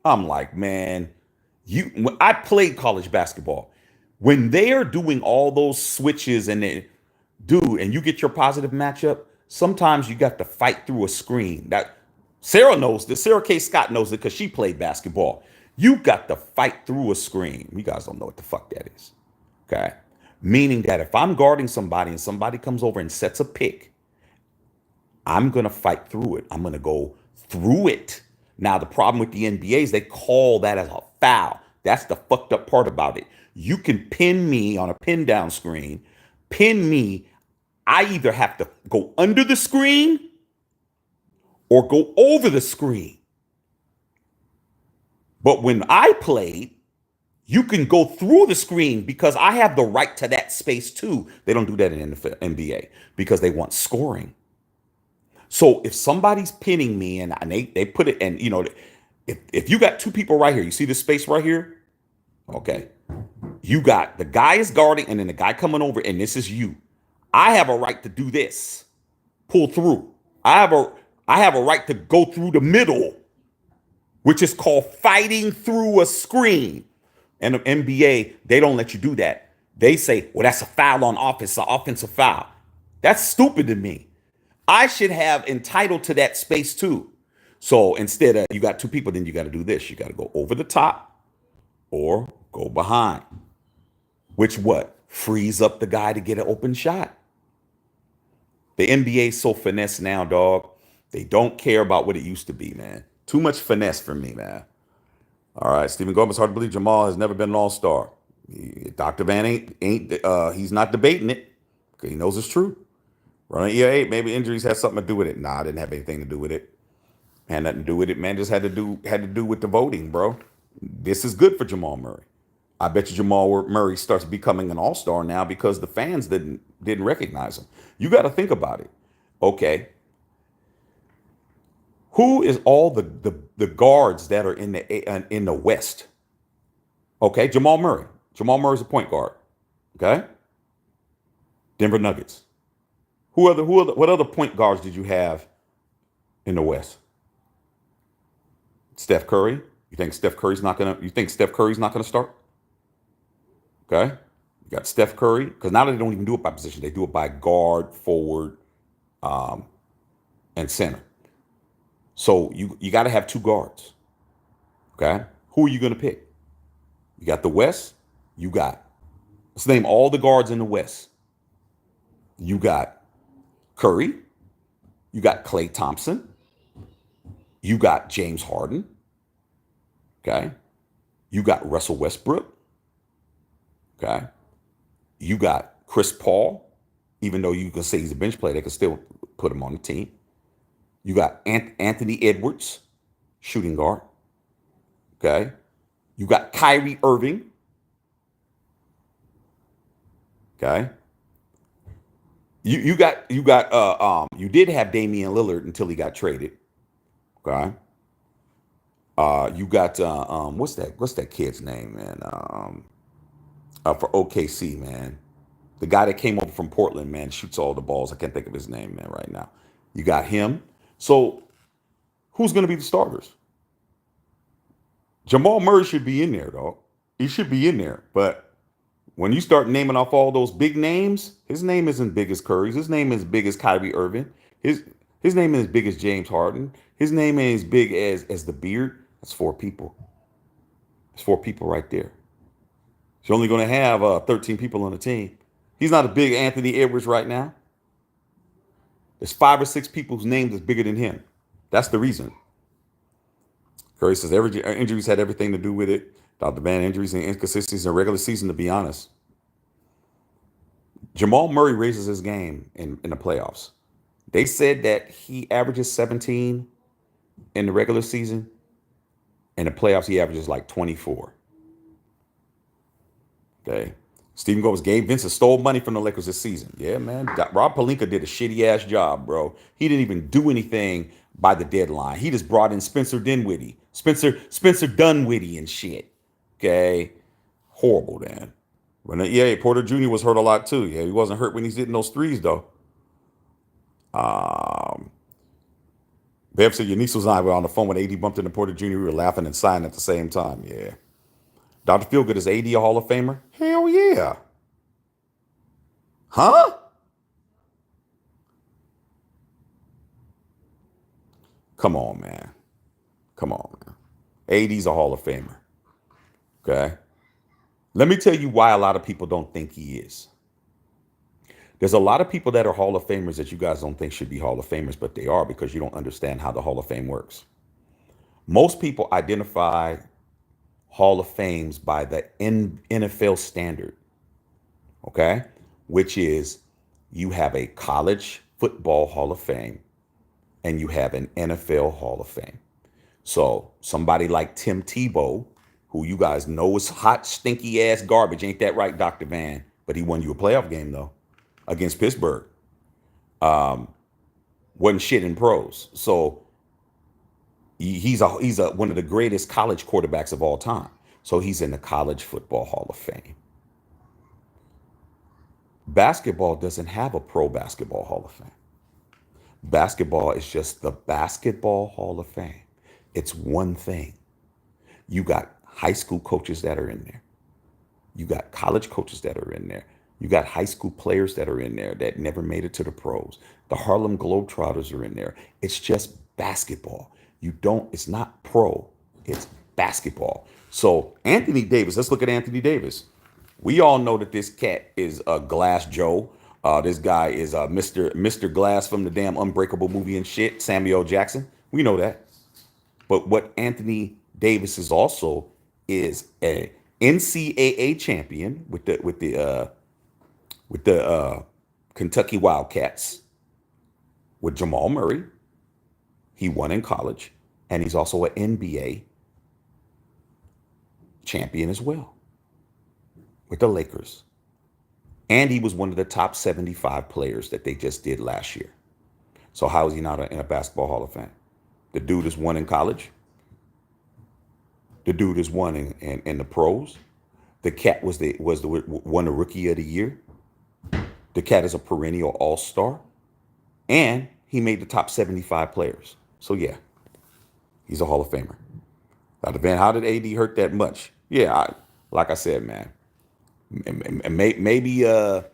I'm like, man, I played college basketball. When they are doing all those switches and and you get your positive matchup, sometimes you got to fight through a screen. That Sarah knows this. Sarah K. Scott knows it because she played basketball. You got to fight through a screen. You guys don't know what the fuck that is. Okay. Meaning that if I'm guarding somebody and somebody comes over and sets a pick, I'm going to fight through it. I'm going to go through it. Now, the problem with the NBA is they call that as a foul. That's the fucked up part about it. You can pin me on a pin down screen, pin me. I either have to go under the screen or go over the screen. But when I played, you can go through the screen because I have the right to that space too. They don't do that in the NBA because they want scoring. So if somebody's pinning me and they put it, and if you got two people right here, you see this space right here? Okay. You got the guy is guarding and then the guy coming over, and this is you. I have a right to do this. Pull through. I have a right to go through the middle, which is called fighting through a screen. And the NBA, they don't let you do that. They say, well, that's a foul on offense, an offensive foul. That's stupid to me. I should have entitled to that space too. So instead of you got two people, then you got to do this. You got to go over the top or go behind, which frees up the guy to get an open shot. The NBA is so finesse now, dog. They don't care about what it used to be, man. Too much finesse for me, man. All right, Stephen Gomez, hard to believe Jamal has never been an all-star. Dr. Van he's not debating it because he knows it's true. Running EA8, maybe injuries had something to do with it. Nah, it didn't have anything to do with it. Had nothing to do with it, man. Just had to do with the voting, bro. This is good for Jamal Murray. I bet you Jamal Murray starts becoming an all-star now because the fans didn't recognize him. You got to think about it. Okay. Who is all the guards that are in the West? Okay, Jamal Murray. Jamal Murray's a point guard. Okay. Denver Nuggets. What other point guards did you have in the West? Steph Curry. You think Steph Curry's not gonna start? Okay. You got Steph Curry, because now they don't even do it by position. They do it by guard, forward, and center. So you got to have two guards. Okay. Who are you going to pick? You got the West. Let's name all the guards in the West. You got Curry. You got Klay Thompson. You got James Harden. Okay. You got Russell Westbrook. Okay. You got Chris Paul. Even though you can say he's a bench player, they can still put him on the team. You got Anthony Edwards, shooting guard. Okay. You got Kyrie Irving. Okay. You did have Damian Lillard until he got traded. Okay. You got what's that kid's name, man? For OKC, man. The guy that came over from Portland, man, shoots all the balls. I can't think of his name, man, right now. You got him. So who's going to be the starters? Jamal Murray should be in there, dog. He should be in there. But when you start naming off all those big names, his name isn't big as Curry's. His name is big as Kyrie Irving. His name is as big as James Harden. His name is as big as the Beard. That's four people. That's four people right there. You're only going to have 13 people on the team. He's not a big Anthony Edwards right now. There's 5 or 6 people whose names is bigger than him. That's the reason. Curry says every injuries had everything to do with it. Dr. Van, injuries and inconsistencies in the regular season, to be honest. Jamal Murray raises his game in the playoffs. They said that he averages 17 in the regular season. In the playoffs, he averages like 24. Okay. Stephen Gomes, Gabe Vincent stole money from the Lakers this season. Yeah, man. Rob Pelinka did a shitty ass job, bro. He didn't even do anything by the deadline. He just brought in Spencer Dinwiddie, Spencer Dunwiddie and shit. Okay. Horrible, man. Yeah, Porter Jr. was hurt a lot too. Yeah, he wasn't hurt when he's hitting those threes though. Um, Bev said your niece was and I were on the phone when AD bumped into Porter Jr. We were laughing and sighing at the same time. Yeah. Dr. Feelgood, is AD a Hall of Famer? Hell yeah. Huh? Come on, man. Come on, man. AD's a Hall of Famer. Okay. Let me tell you why a lot of people don't think he is. There's a lot of people that are Hall of Famers that you guys don't think should be Hall of Famers, but they are because you don't understand how the Hall of Fame works. Most people identify Hall of Fames by the NFL standard, okay? Which is you have a college football Hall of Fame and you have an NFL Hall of Fame. So somebody like Tim Tebow, who you guys know is hot, stinky ass garbage, ain't that right, Dr. Van? But he won you a playoff game though against Pittsburgh. Wasn't shit in pros. So he's one of the greatest college quarterbacks of all time. So he's in the College Football Hall of Fame. Basketball doesn't have a Pro Basketball Hall of Fame. Basketball is just the Basketball Hall of Fame. It's one thing. You got high school coaches that are in there. You got college coaches that are in there. You got high school players that are in there that never made it to the pros. The Harlem Globetrotters are in there. It's just basketball. It's not pro, it's basketball. So Anthony Davis, let's look at Anthony Davis. We all know that this cat is Glass Joe. This guy is Mr. Glass from the damn Unbreakable movie and shit, Samuel Jackson. We know that. But what Anthony Davis is also is a NCAA champion with the Kentucky Wildcats with Jamal Murray. He won in college, and he's also an NBA champion as well with the Lakers. And he was one of the top 75 players that they just did last year. So how is he not in a Basketball Hall of Fame? The dude has won in college. The dude has won in the pros. The cat won the Rookie of the Year. The cat is a perennial All-Star, and he made the top 75 players. So yeah, he's a Hall of Famer. Dr. Van, how did AD hurt that much? Yeah, like I said, man, maybe your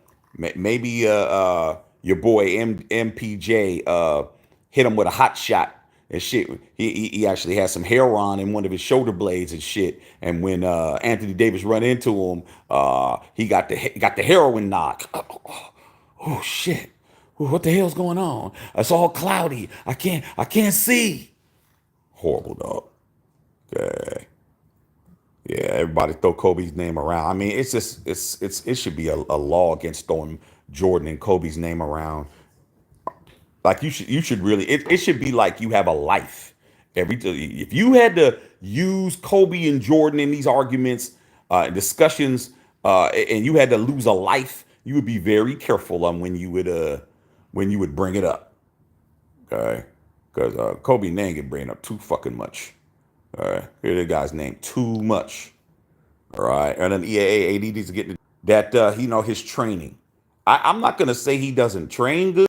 boy MPJ hit him with a hot shot and shit. He actually had some hair on in one of his shoulder blades and shit. And when Anthony Davis run into him, he got the heroin knock. Oh shit! What the hell's going on? It's all cloudy. I can't see. Horrible, dog. Okay. Yeah, everybody throw Kobe's name around. I mean, it's just it should be a law against throwing Jordan and Kobe's name around. Like you should really it should be like you have a life. If you had to use Kobe and Jordan in these arguments, discussions, and you had to lose a life, you would be very careful on when you would bring it up. Okay, because Kobe name get bringing up too fucking much. All right, hear the guy's name too much. All right, and then AD needs to get that. His training. I'm not gonna say he doesn't train good.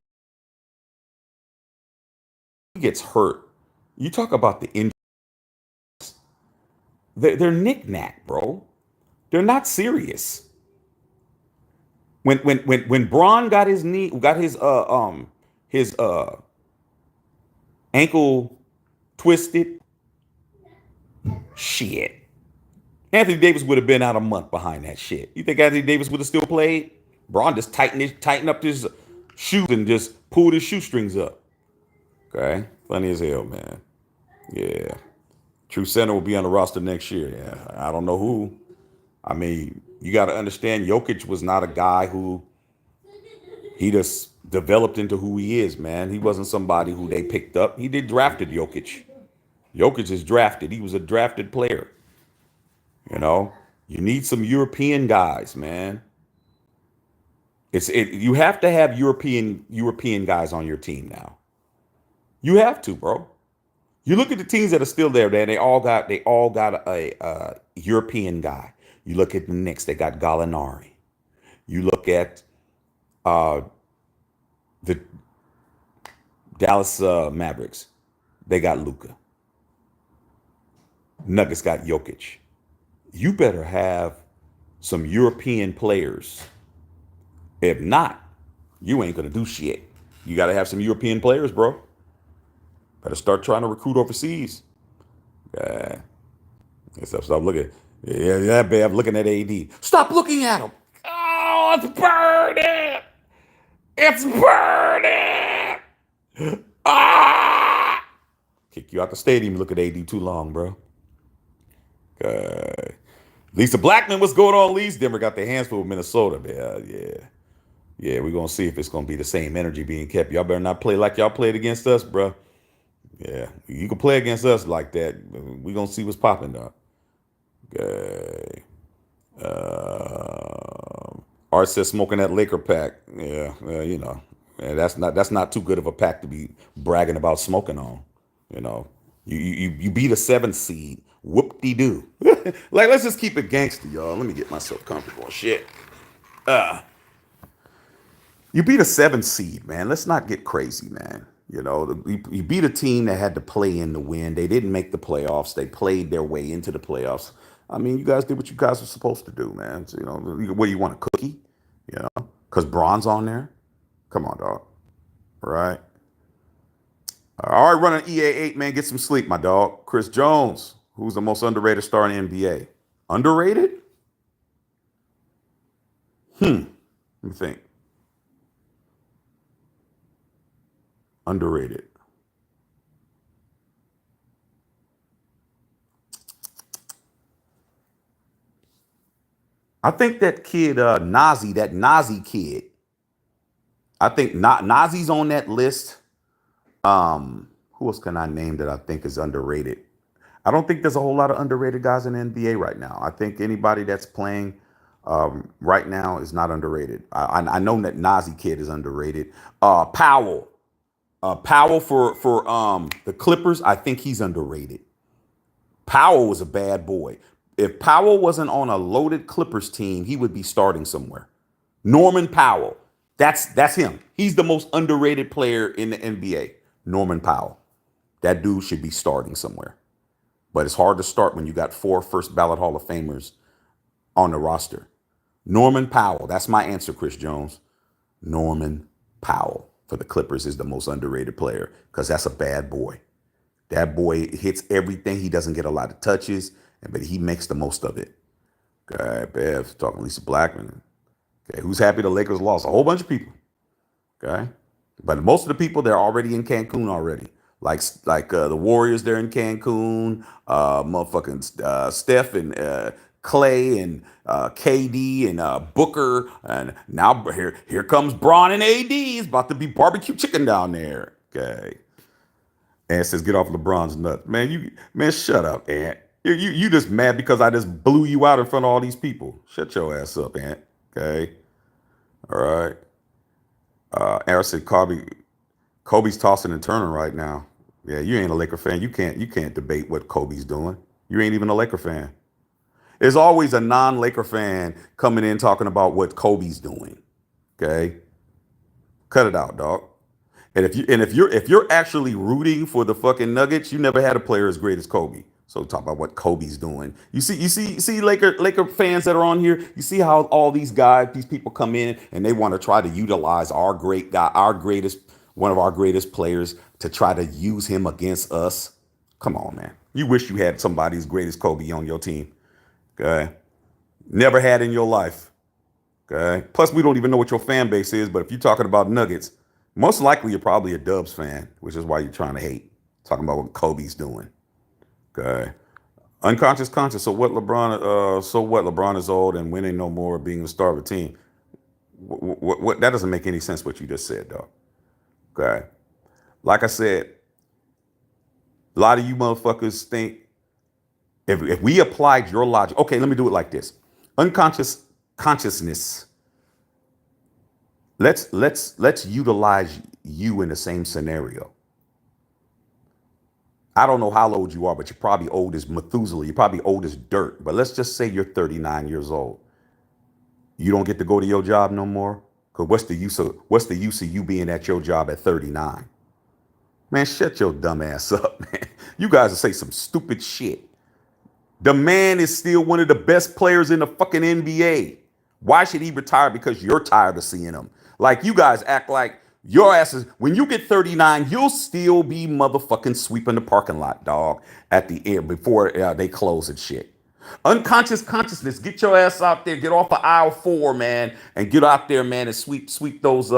He gets hurt. You talk about the injuries. They're knick-knack, bro. They're not serious. When Braun got his ankle twisted, shit. Anthony Davis would have been out a month behind that shit. You think Anthony Davis would have still played? Braun just tightened up his shoes and just pulled his shoestrings up. Okay, funny as hell, man. Yeah. True center will be on the roster next year. Yeah, I don't know who. I mean, you got to understand, Jokic was not a guy who he just developed into who he is, man. He wasn't somebody who they picked up. He did drafted Jokic. Jokic is drafted. He was a drafted player. You know, you need some European guys, man. You have to have European guys on your team now. You have to, bro. You look at the teams that are still there, man. They all got a European guy. You look at the Knicks, they got Gallinari. You look at uh, the Dallas Mavericks, they got Luka. Nuggets got Jokic. You better have some European players. If not, you ain't gonna do shit. You got to have some European players, bro. Better start trying to recruit overseas. Uh, stop looking. Yeah, babe. I'm looking at AD. Stop looking at him. Oh, it's burning. It's burning. Ah! Kick you out the stadium. You look at AD too long, bro. Lisa Blackman, what's going on, Lisa? Denver got their hands full with Minnesota, man. Yeah, we're going to see if it's going to be the same energy being kept. Y'all better not play like y'all played against us, bro. Yeah, you can play against us like that. We're going to see what's popping, dog. Okay. Art says smoking that Laker pack. Yeah, you know, that's not too good of a pack to be bragging about smoking on. You know, you beat a 7th seed. Whoop-de-doo. Like, let's just keep it gangster, y'all. Let me get myself comfortable. Shit. You beat a 7th seed, man. Let's not get crazy, man. You know, you beat a team that had to play in to win. They didn't make the playoffs. They played their way into the playoffs. I mean, you guys did what you guys were supposed to do, man. So, you know, what do you want, a cookie? You know, because Braun's on there. Come on, dog. All right. All right, running EA8, man. Get some sleep, my dog. Chris Jones, who's the most underrated star in the NBA? Underrated? Let me think. Underrated. I think that kid, that Nazi kid. I think Nazi's on that list. Who else can I name that I think is underrated? I don't think there's a whole lot of underrated guys in the NBA right now. I think anybody that's playing right now is not underrated. I know that Nazi kid is underrated. Powell. Powell for the Clippers, I think he's underrated. Powell was a bad boy. If Powell wasn't on a loaded Clippers team, he would be starting somewhere. Norman Powell. That's him. He's the most underrated player in the NBA. Norman Powell. That dude should be starting somewhere. But it's hard to start when you got 4 first ballot Hall of Famers on the roster. Norman Powell. That's my answer, Chris Jones. Norman Powell for the Clippers is the most underrated player because that's a bad boy. That boy hits everything. He doesn't get a lot of touches, but he makes the most of it. Okay, Bev, talking Lisa Blackman. Okay, who's happy the Lakers lost? A whole bunch of people. Okay, but most of the people, they're already in Cancun already. Like the Warriors, they're in Cancun. Motherfucking Steph and Clay and KD and Booker, and now here comes Braun and AD. It's about to be barbecue chicken down there. Okay, and it says get off LeBron's nuts, man. Shut up, Ant. You just mad because I just blew you out in front of all these people. Shut your ass up, Ant. Okay, all right. Aaron said Kobe's tossing and turning right now. Yeah, you ain't a Laker fan. You can't debate what Kobe's doing. You ain't even a Laker fan. There's always a non-Laker fan coming in talking about what Kobe's doing. Okay, cut it out, dog. And if you're actually rooting for the fucking Nuggets, you never had a player as great as Kobe. So talk about what Kobe's doing. You see Laker fans that are on here. You see how all these people come in and they want to try to utilize our great guy, one of our greatest players, to try to use him against us. Come on, man. You wish you had somebody as great as Kobe on your team. Okay. Never had in your life. Okay. Plus, we don't even know what your fan base is, but if you're talking about Nuggets, most likely you're probably a Dubs fan, which is why you're trying to hate. Talking about what Kobe's doing. Okay. Unconscious conscious. So what LeBron? So what LeBron is old and winning no more, being the star of a team. What that doesn't make any sense. What you just said, though. Okay. Like I said, a lot of you motherfuckers think if we applied your logic. Okay, let me do it like this. Unconscious consciousness. Let's utilize you in the same scenario. I don't know how old you are, but you're probably old as Methuselah. You're probably old as dirt. But let's just say you're 39 years old. You don't get to go to your job no more. Cause what's the use of you being at your job at 39? Man, shut your dumb ass up, man. You guys will say some stupid shit. The man is still one of the best players in the fucking NBA. Why should he retire because you're tired of seeing him? Like, you guys act like your asses, when you get 39, you'll still be motherfucking sweeping the parking lot, dog, at the end before they close and shit. Unconscious consciousness, get your ass out there, get off of aisle 4, man, and get out there, man, and sweep those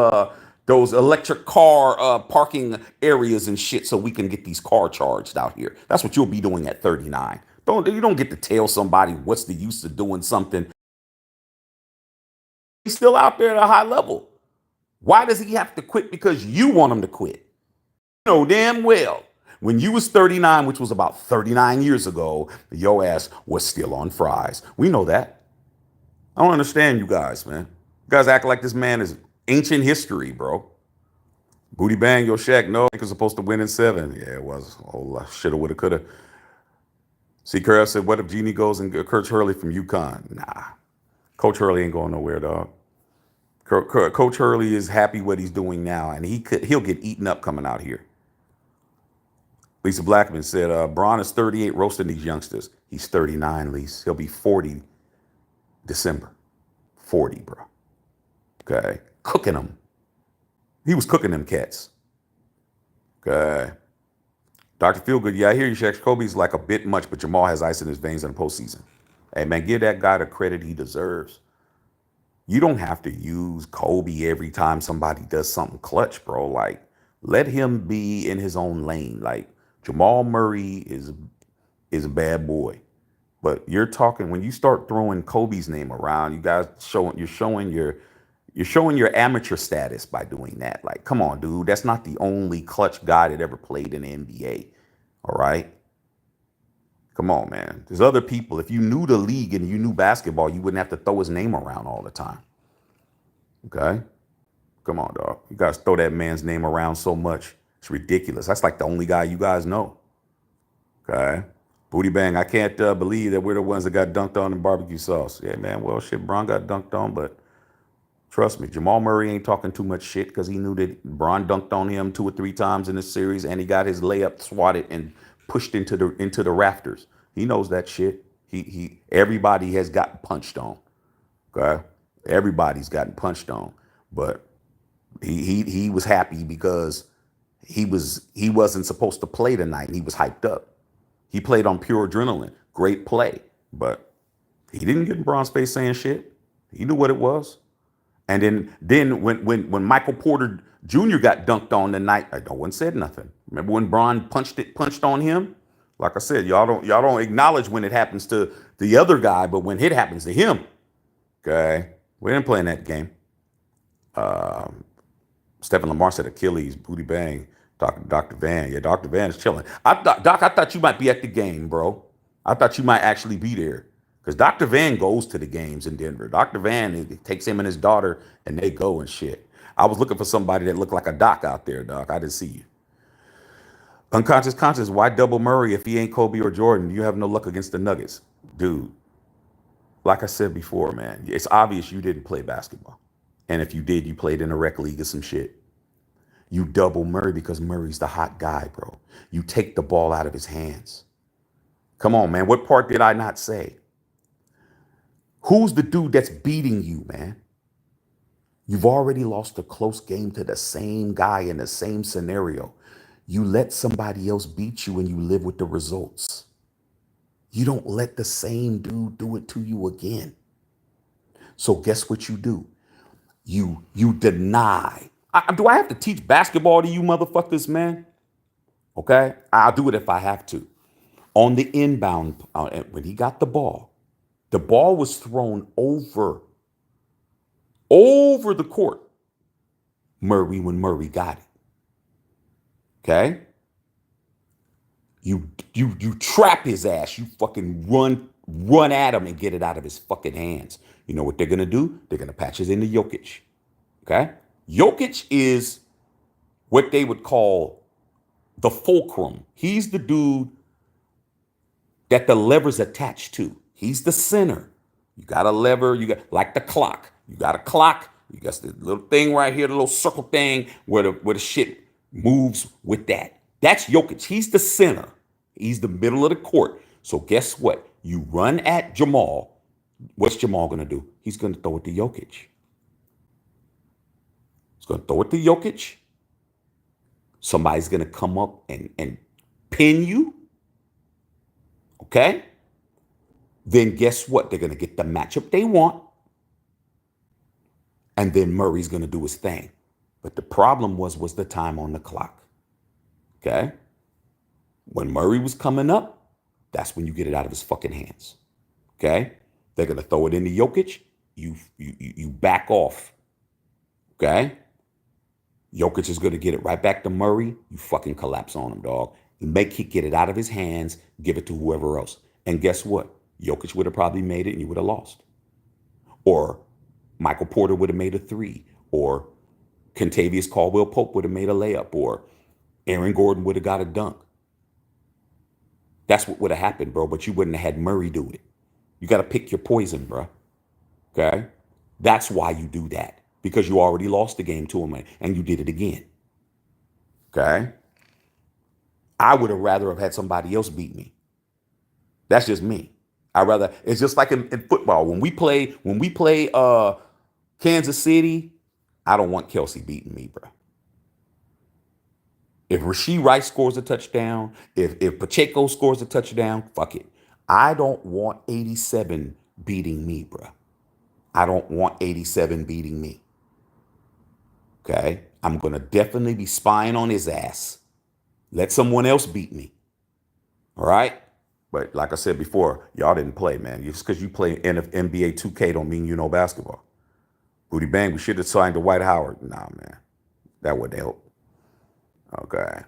electric car parking areas and shit so we can get these car charged out here. That's what you'll be doing at 39. You don't get to tell somebody what's the use of doing something. He's still out there at a high level. Why does he have to quit? Because you want him to quit. You know damn well when you was 39, which was about 39 years ago, your ass was still on fries. We know that. I don't understand you guys, man. You guys act like this man is ancient history, bro. Booty bang, yo, Shaq. No, I was supposed to win in 7. Yeah, it was. Oh, shoulda, woulda, coulda. See, Curl said, what if Jeannie goes and Coach Hurley from UConn? Nah, Coach Hurley ain't going nowhere, dog. Coach Hurley is happy what he's doing now, and he'll get eaten up coming out here. Lisa Blackman said, Braun is 38 roasting these youngsters. He's 39, Lisa. He'll be 40 December. 40, bro. Okay. Cooking them. He was cooking them cats. Okay. Dr. Feelgood, yeah, I hear you, Shaq. Kobe's like a bit much, but Jamal has ice in his veins in the postseason. Hey, man, give that guy the credit he deserves. You don't have to use Kobe every time somebody does something clutch, bro. Like, let him be in his own lane. Like, Jamal Murray is a bad boy. But you're talking when you start throwing Kobe's name around, you guys you're showing your amateur status by doing that. Like, come on, dude. That's not the only clutch guy that ever played in the NBA. All right? Come on, man. There's other people. If you knew the league and you knew basketball, you wouldn't have to throw his name around all the time. Okay? Come on, dog. You guys throw that man's name around so much. It's ridiculous. That's like the only guy you guys know. Okay? Booty bang. I can't believe that we're the ones that got dunked on in barbecue sauce. Yeah, man. Well, shit, Bron got dunked on, but trust me, Jamal Murray ain't talking too much shit because he knew that Bron dunked on him 2 or 3 times in this series, and he got his layup swatted and pushed into the rafters. He knows that shit. He everybody has gotten punched on. Okay, everybody's gotten punched on, but he was happy because he wasn't supposed to play tonight. He was hyped up. He played on pure adrenaline. Great play, but he didn't get in Bron's face saying shit. He knew what it was. And then when Michael Porter Jr. got dunked on tonight, no one said nothing. Remember when Bron punched on him? Like I said, y'all don't acknowledge when it happens to the other guy, but when it happens to him, okay, we didn't play in that game. Stephen Lamar said Achilles, booty bang. Dr. Van, yeah, Dr. Van is chilling. Doc, I thought you might be at the game, bro. I thought you might actually be there. Because Dr. Van goes to the games in Denver. Dr. Van takes him and his daughter, and they go and shit. I was looking for somebody that looked like a doc out there, Doc. I didn't see you. Unconscious conscious, why double Murray if he ain't Kobe or Jordan? You have no luck against the Nuggets. Dude, like I said before, man, it's obvious you didn't play basketball. And if you did, you played in a rec league or some shit. You double Murray because Murray's the hot guy, bro. You take the ball out of his hands. Come on, man. What part did I not say? Who's the dude that's beating you, man? You've already lost a close game to the same guy in the same scenario. You let somebody else beat you and you live with the results. You don't let the same dude do it to you again. So guess what you do? You deny. Do I have to teach basketball to you motherfuckers, man? Okay? I'll do it if I have to. On the inbound, when he got the ball was thrown over the court. Murray, when Murray got it, okay, you trap his ass. You fucking run at him and get it out of his fucking hands. You know what they're gonna do? They're gonna patch it into Jokic. Okay, Jokic is what they would call the fulcrum. He's the dude that the lever's attached to. He's the center. You got a lever, you got like the clock. You got a clock, you got the little thing right here, the little circle thing where the shit moves with that. That's Jokic. He's the center. He's the middle of the court. So guess what? You run at Jamal. What's Jamal gonna do? He's gonna throw it to Jokic. He's gonna throw it to Jokic. Somebody's gonna come up and pin you. Okay? Then guess what? They're going to get the matchup they want. And then Murray's going to do his thing. But the problem was the time on the clock. Okay? When Murray was coming up, that's when you get it out of his fucking hands. Okay? They're going to throw it into Jokic. You back off. Okay? Jokic is going to get it right back to Murray. You fucking collapse on him, dog. He get it out of his hands, give it to whoever else. And guess what? Jokic would have probably made it and you would have lost. Or Michael Porter would have made a three. Or Kentavious Caldwell-Pope would have made a layup. Or Aaron Gordon would have got a dunk. That's what would have happened, bro. But you wouldn't have had Murray do it. You got to pick your poison, bro. Okay? That's why you do that. Because you already lost the game to him and you did it again. Okay? I would have rather have had somebody else beat me. That's just me. It's just like in football. When we play Kansas City, I don't want Kelsey beating me, bro. If Rashee Rice scores a touchdown, if Pacheco scores a touchdown, fuck it. I don't want 87 beating me, bro. I don't want 87 beating me. Okay? I'm going to definitely be spying on his ass. Let someone else beat me. All right? But like I said before, y'all didn't play, man. Just because you play NBA 2K don't mean you know basketball. Booty bang, we should have signed to Dwight Howard. Nah, man. That wouldn't help. Okay.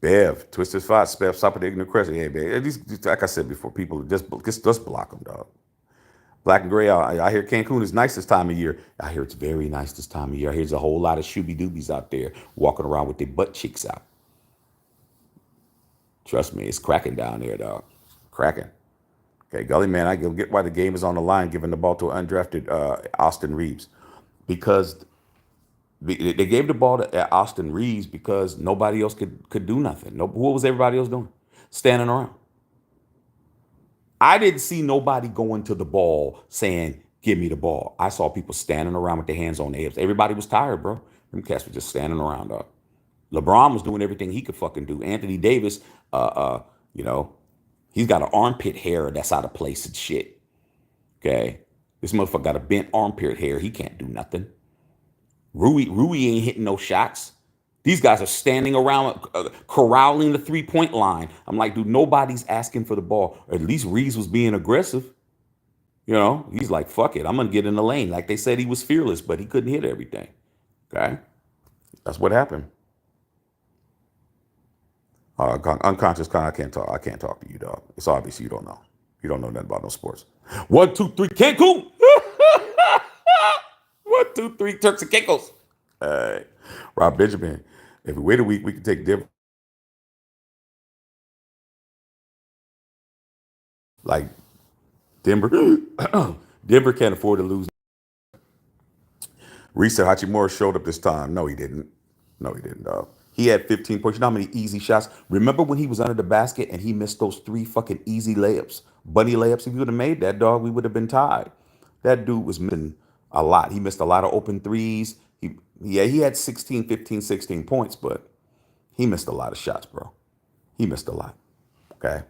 Bev, Twisted Spots, stop at the ignorant question. Hey, Bev, at least, like I said before, people just block them, dog. Black and gray, I hear Cancun is nice this time of year. I hear it's very nice this time of year. I hear there's a whole lot of shooby doobies out there walking around with their butt cheeks out. Trust me, it's cracking down there, dog. Cracking. Okay, Gully man, I get why the game is on the line, giving the ball to undrafted Austin Reeves. Because they gave the ball to Austin Reeves because nobody else could do nothing. What was everybody else doing? Standing around. I didn't see nobody going to the ball saying, give me the ball. I saw people standing around with their hands on their hips. Everybody was tired, bro. Them cats were just standing around, dog. LeBron was doing everything he could fucking do. Anthony Davis, he's got an armpit hair that's out of place and shit. Okay? This motherfucker got a bent armpit hair. He can't do nothing. Rui ain't hitting no shots. These guys are standing around corralling the three-point line. I'm like, dude, nobody's asking for the ball. Or at least Reeves was being aggressive. You know, he's like, fuck it. I'm going to get in the lane. Like they said he was fearless, but he couldn't hit everything. Okay? That's what happened. Unconscious con, I can't talk to you, dog. It's obvious you don't know. You don't know nothing about no sports. 1, 2, 3, Cancun. 1, 2, 3, Turks and Caicos. Rob Benjamin. If we wait a week, we can take Denver. Like Denver, Denver can't afford to lose. Reese said Hachimura showed up this time. No, he didn't. No, he didn't, dog. He had 15 points. You know how many easy shots? Remember when he was under the basket and he missed those 3 fucking easy layups? Bunny layups. If he would have made that, dog, we would have been tied. That dude was missing a lot. He missed a lot of open threes. He had 16, 15, 16 points, but he missed a lot of shots, bro. He missed a lot. Okay.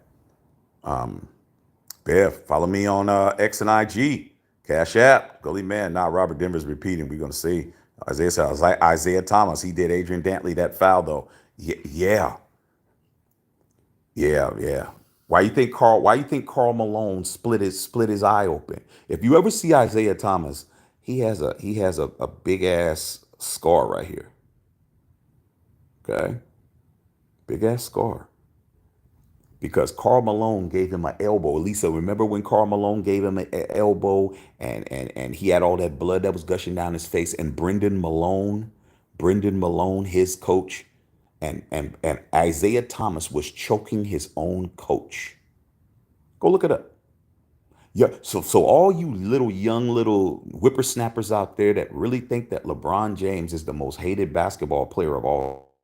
Bev, follow me on X and IG. Cash App. Gully man. Nah, Robert Denver's repeating. We're going to see. Isaiah Thomas. He did Adrian Dantley that foul, though. Yeah. Yeah, yeah. Why you think Carl Malone split his eye open? If you ever see Isaiah Thomas, he has a big ass scar right here. Okay? Big ass scar. Because Carl Malone gave him an elbow. Lisa, remember when Carl Malone gave him an elbow and he had all that blood that was gushing down his face, and Brendan Malone, his coach, and Isaiah Thomas was choking his own coach. Go look it up. Yeah, so all you little young little whippersnappers out there that really think that LeBron James is the most hated basketball player of all,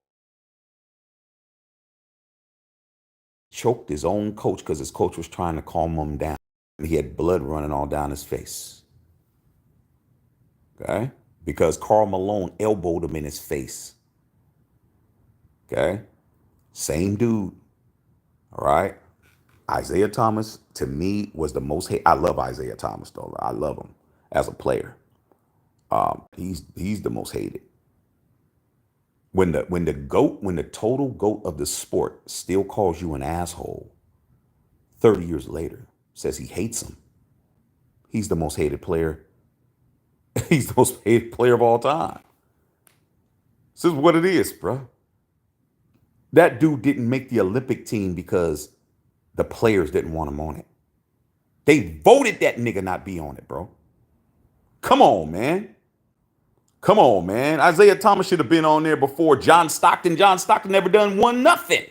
choked his own coach because his coach was trying to calm him down. And he had blood running all down his face. Okay? Because Carl Malone elbowed him in his face. Okay? Same dude. All right? Isaiah Thomas, to me, was the most hate. I love Isaiah Thomas, though. I love him as a player. He's the most hated. When the total goat of the sport still calls you an asshole 30 years later, says he hates him, he's the most hated player. He's the most hated player of all time. This is what it is, bro. That dude didn't make the Olympic team because the players didn't want him on it. They voted that nigga not be on it, bro. Come on, man. Come on, man. Isaiah Thomas should have been on there before John Stockton. John Stockton never done one nothing.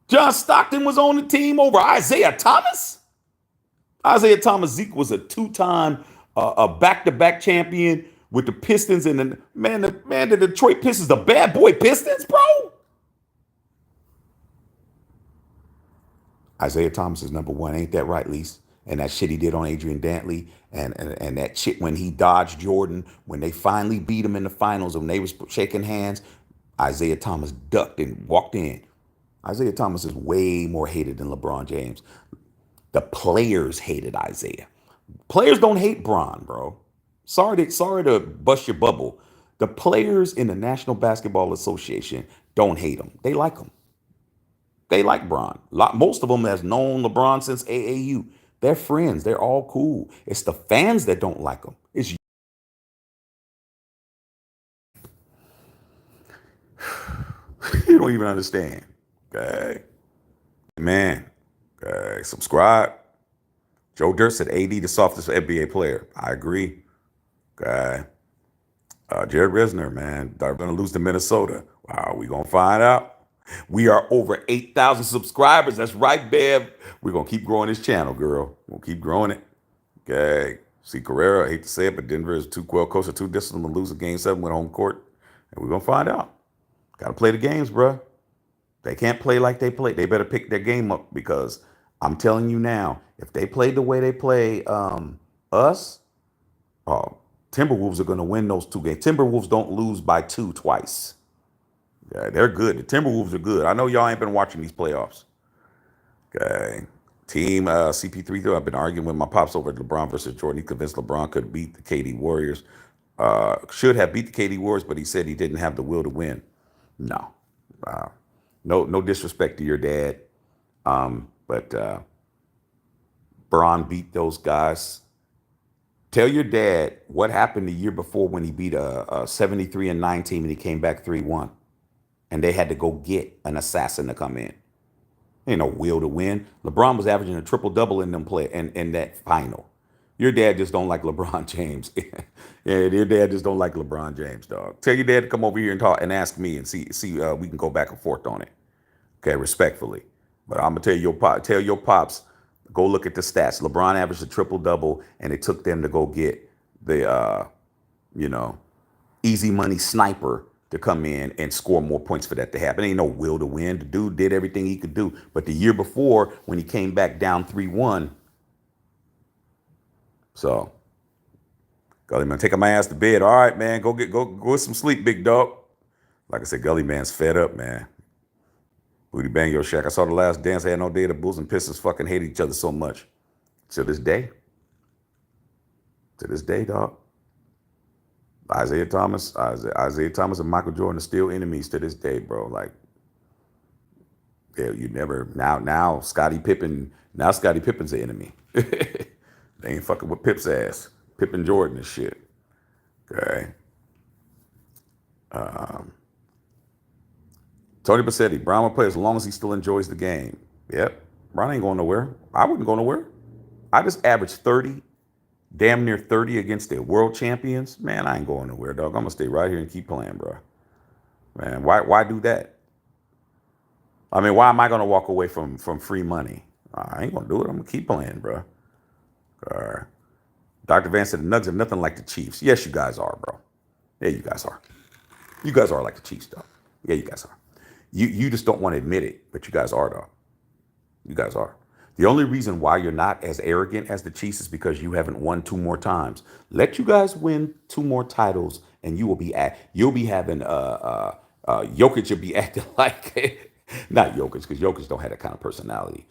John Stockton was on the team over Isaiah Thomas. Isaiah Thomas Zeke was a two-time a back-to-back champion with the Pistons, and the Detroit Pistons, the bad boy Pistons, bro. Isaiah Thomas is number one. Ain't that right, Lise? And that shit he did on Adrian Dantley, and that shit when he dodged Jordan, when they finally beat him in the finals, when they was shaking hands, Isaiah Thomas ducked and walked in. Isaiah Thomas is way more hated than LeBron James. The players hated Isaiah. Players don't hate Bron, bro. Sorry to bust your bubble. The players in the National Basketball Association don't hate him. They like him. They like Bron. Most of them has known LeBron since AAU. They're friends. They're all cool. It's the fans that don't like him. You don't even understand. Okay, man. Okay, subscribe. Joe Dirt said AD the softest NBA player. I agree. Okay. Jared Risner, man, they're going to lose to Minnesota. Wow, we going to find out. We are over 8,000 subscribers. That's right, Bev. We're going to keep growing this channel, girl. We'll keep growing it. Okay. See, Carrera, I hate to say it, but Denver is too well coached, too disciplined to lose a game 7 with home court. And we're going to find out. Got to play the games, bro. They can't play like they play. They better pick their game up, because I'm telling you now, if they play the way they play us, oh, Timberwolves are going to win those 2 games. Timberwolves don't lose by 2 twice. Yeah, they're good. The Timberwolves are good. I know y'all ain't been watching these playoffs. Okay. Team CP3, I've been arguing with my pops over LeBron versus Jordan. He convinced LeBron could beat the KD Warriors. Should have beat the KD Warriors, but he said he didn't have the will to win. No. Uh, no disrespect to your dad. But Bron beat those guys. Tell your dad what happened the year before when he beat a 73-9 team and he came back 3-1. And they had to go get an assassin to come in. Ain't no will to win. LeBron was averaging a triple double in them play in that final. Your dad just don't like LeBron James. Yeah, your dad just don't like LeBron James, dog. Tell your dad to come over here and talk and ask me and see we can go back and forth on it. Okay, respectfully. But I'm gonna tell your pops, go look at the stats. LeBron averaged a triple double, and it took them to go get the you know, easy money sniper to come in and score more points for that to happen. Ain't no will to win. The dude did everything he could do. But the year before, when he came back down 3-1, so Gully man taking my ass to bed. All right, man, go some sleep, big dog. Like I said, Gully man's fed up, man. Booty bang your shack. I saw The Last Dance. I had no day. The Bulls and Pistons fucking hate each other so much. To this day. To this day, dog. Isaiah Thomas and Michael Jordan are still enemies to this day, bro. Like, Yeah, you never now Scottie Pippen's the enemy. They ain't fucking with Pip's ass. Pippen Jordan and shit. Okay. Tony Bassetti, Brown will play as long as he still enjoys the game. Yep. Brown ain't going nowhere. I wouldn't go nowhere. I just averaged 30, damn near 30 against the world champions. Man, I ain't going nowhere, dog. I'm gonna stay right here and keep playing, bro. Man, why do that? I mean, why am I gonna walk away from free money? I ain't gonna do it. I'm gonna keep playing, bro. Dr. Van said the Nuggets are nothing like the Chiefs. Yes, you guys are, bro. Yeah, you guys are. You guys are like the Chiefs, though. Yeah, you guys are. You just don't want to admit it, but you guys are, though. You guys are. The only reason why you're not as arrogant as the Chiefs is because you haven't won two more times. Let you guys win two more titles, and you'll be having Jokic will be acting like not Jokic because Jokic don't have that kind of personality.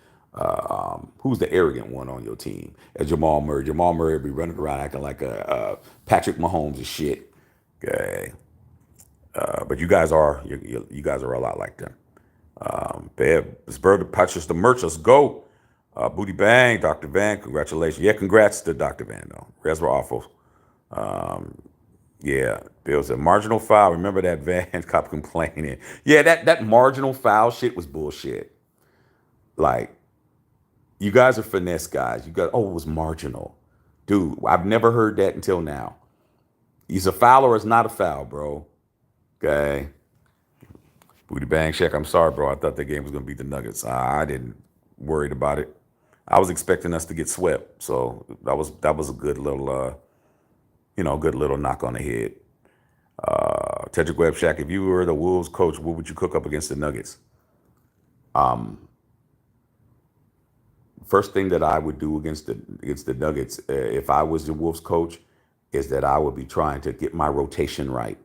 Who's the arrogant one on your team? Jamal Murray. Jamal Murray will be running around acting like a Patrick Mahomes and shit. Okay, but you guys are a lot like them. Babe, it's Bird to purchase the merch. Let's go. Booty Bang, Dr. Van, congratulations. Yeah, congrats to Dr. Van, though. Reds were awful. Yeah, Bill said marginal foul. Remember that Van cop complaining. Yeah, that marginal foul shit was bullshit. Like, you guys are finesse guys. You got, oh, it was marginal. Dude, I've never heard that until now. He's a foul or it's not a foul, bro. Okay. Booty Bang Shack, I'm sorry, bro. I thought that game was going to beat the Nuggets. I didn't worried about it. I was expecting us to get swept. So that was a good little, good little knock on the head. Tedrick Webb Shack, if you were the Wolves coach, what would you cook up against the Nuggets? First thing that I would do against the Nuggets, if I was the Wolves coach, is that I would be trying to get my rotation right.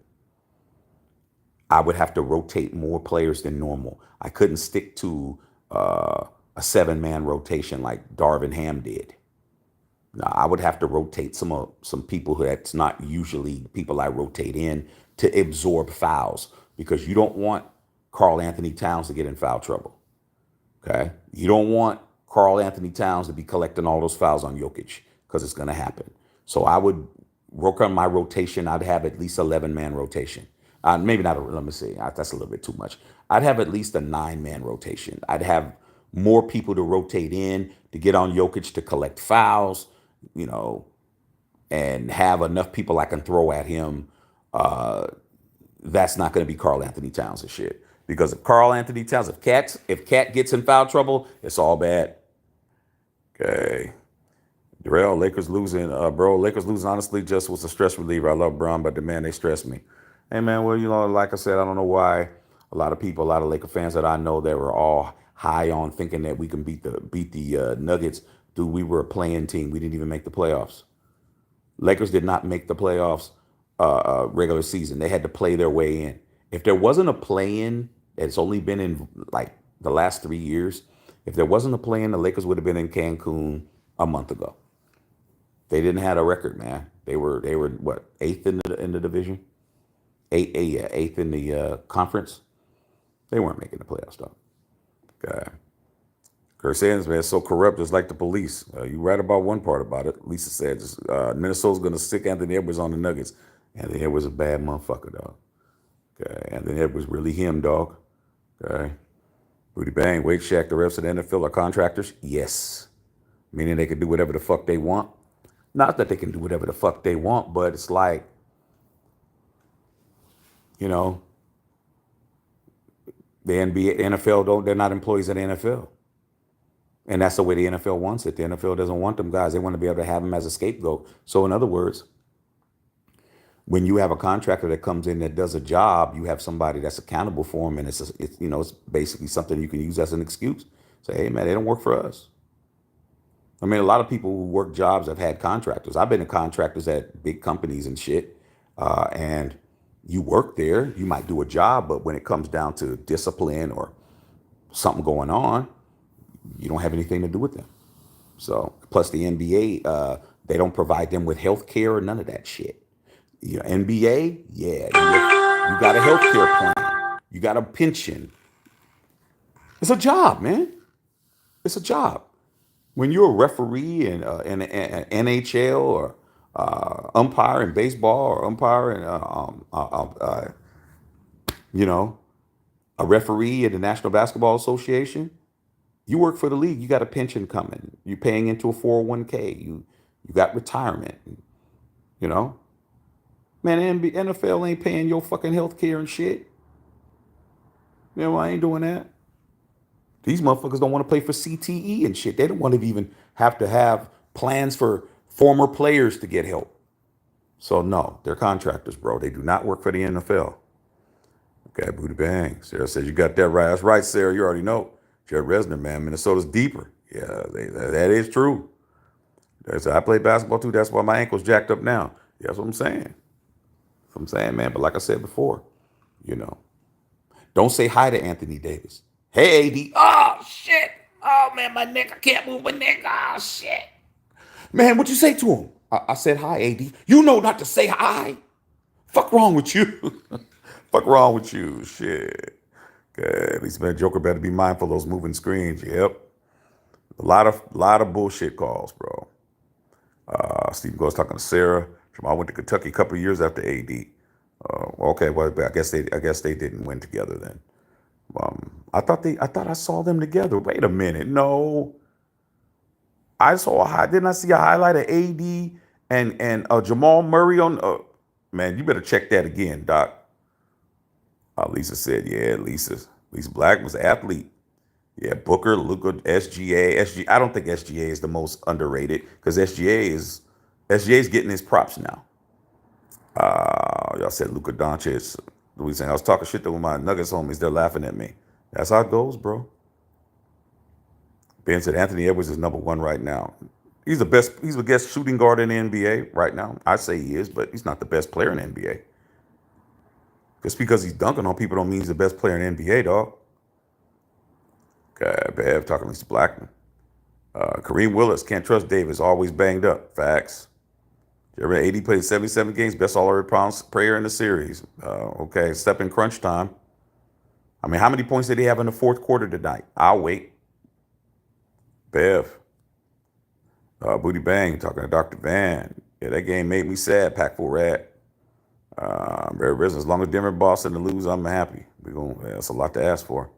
I would have to rotate more players than normal. I couldn't stick to a 7-man rotation like Darvin Ham did. Now, I would have to rotate some people that's not usually people I rotate in to absorb fouls because you don't want Karl Anthony Towns to get in foul trouble. Okay, you don't want Karl Anthony Towns to be collecting all those fouls on Jokic because it's going to happen. So I would work on my rotation. I'd have at least 11-man rotation. Maybe not. Let me see. That's a little bit too much. I'd have at least a 9-man rotation. I'd have more people to rotate in to get on Jokic to collect fouls, and have enough people I can throw at him. That's not going to be Karl Anthony Towns and shit. Because if Karl Anthony Towns, if Cat gets in foul trouble, it's all bad. Okay. Darrell, Lakers losing, bro. Lakers losing honestly just was a stress reliever. I love Bron, but man, they stress me. Hey man, well, like I said, I don't know why a lot of Laker fans that I know that were all high on thinking that we can beat the Nuggets. Dude, we were a play-in team. We didn't even make the playoffs. Lakers did not make the playoffs regular season. They had to play their way in. If there wasn't a play-in, it's only been in like the last 3 years. If there wasn't a play-in, the Lakers would have been in Cancun a month ago. They didn't have a record, man. They were what, eighth in the division, eighth in the conference. They weren't making the playoffs, though. Okay. Kurt Sanders, man, so corrupt, just like the police. You right about one part about it. Lisa said Minnesota's going to stick Anthony Edwards on the Nuggets. Anthony Edwards a bad motherfucker, dog. Okay. Anthony Edwards really him, dog. Okay. Rudy Bang, Wade Shack, the refs of the NFL are contractors? Yes. Meaning they can do whatever the fuck they want? Not that they can do whatever the fuck they want, but it's like, the NBA, NFL they're not employees of the NFL. And that's the way the NFL wants it. The NFL doesn't want them guys. They want to be able to have them as a scapegoat. So in other words, when you have a contractor that comes in that does a job, you have somebody that's accountable for them, and it's basically something you can use as an excuse. Say, hey man, they don't work for us. I mean, a lot of people who work jobs have had contractors. I've been to contractors at big companies and shit, and you work there, you might do a job, but when it comes down to discipline or something going on, you don't have anything to do with them. So, plus the NBA, they don't provide them with health care or none of that shit. NBA, yeah, you got a health care plan. You got a pension. It's a job, man. It's a job. When you're a referee in NHL or umpire in baseball or umpire in you know a referee in the National Basketball Association, you work for the league. You got a pension coming. You're paying into a 401k. You got retirement. You know, man, the NFL ain't paying your fucking health care and shit. You know, I ain't doing that. These motherfuckers don't want to play for CTE and shit. They don't want to even have to have plans for former players to get help. So no, they're contractors, bro. They do not work for the NFL. Okay, booty bang. Sarah says you got that right. That's right, Sarah. You already know. Jared Resner, man. Minnesota's deeper. Yeah, that is true. I play basketball too. That's why my ankle's jacked up now. Yeah, that's what I'm saying. That's what I'm saying, man. But like I said before, you know, don't say hi to Anthony Davis. Hey, AD. Oh, shit. Oh, man, my neck. I can't move my neck. Oh, shit. Man, what you say to him? I said hi, AD. You know not to say hi. Fuck wrong with you? Fuck wrong with you? Shit. Okay, at least man, Joker better be mindful of those moving screens. Yep. A lot of bullshit calls, bro. Stephen Goes talking to Sarah. Jamal went to Kentucky a couple of years after AD. Okay, well, I guess they didn't win together then. I thought I saw them together. Wait a minute, no, didn't I see a highlight of AD and Jamal Murray on? Man, you better check that again, Doc. Lisa said, yeah, Lisa Black was an athlete. Yeah, Booker, Luka, SGA, SG. I don't think SGA is the most underrated because SGA is getting his props now. Y'all said Luka Doncic. Louisiana. I was talking shit to my Nuggets homies. They're laughing at me. That's how it goes, bro. Ben said Anthony Edwards is number one right now. He's the best. He's the best shooting guard in the NBA right now. I say he is, but he's not the best player in the NBA. Just because he's dunking on people don't mean he's the best player in the NBA, dog. Okay, Bev talking to Lisa Blackman. Kareem Willis can't trust Davis. Always banged up. Facts. Remember, AD played 77 games, best all-around player in the series. Okay, step in crunch time. I mean, how many points did he have in the fourth quarter tonight? I'll wait. Bev. Booty Bang talking to Dr. Van. Yeah, that game made me sad, Pack-Full Rat. Very risen. As long as Denver, Boston, and lose, I'm happy. That's a lot to ask for.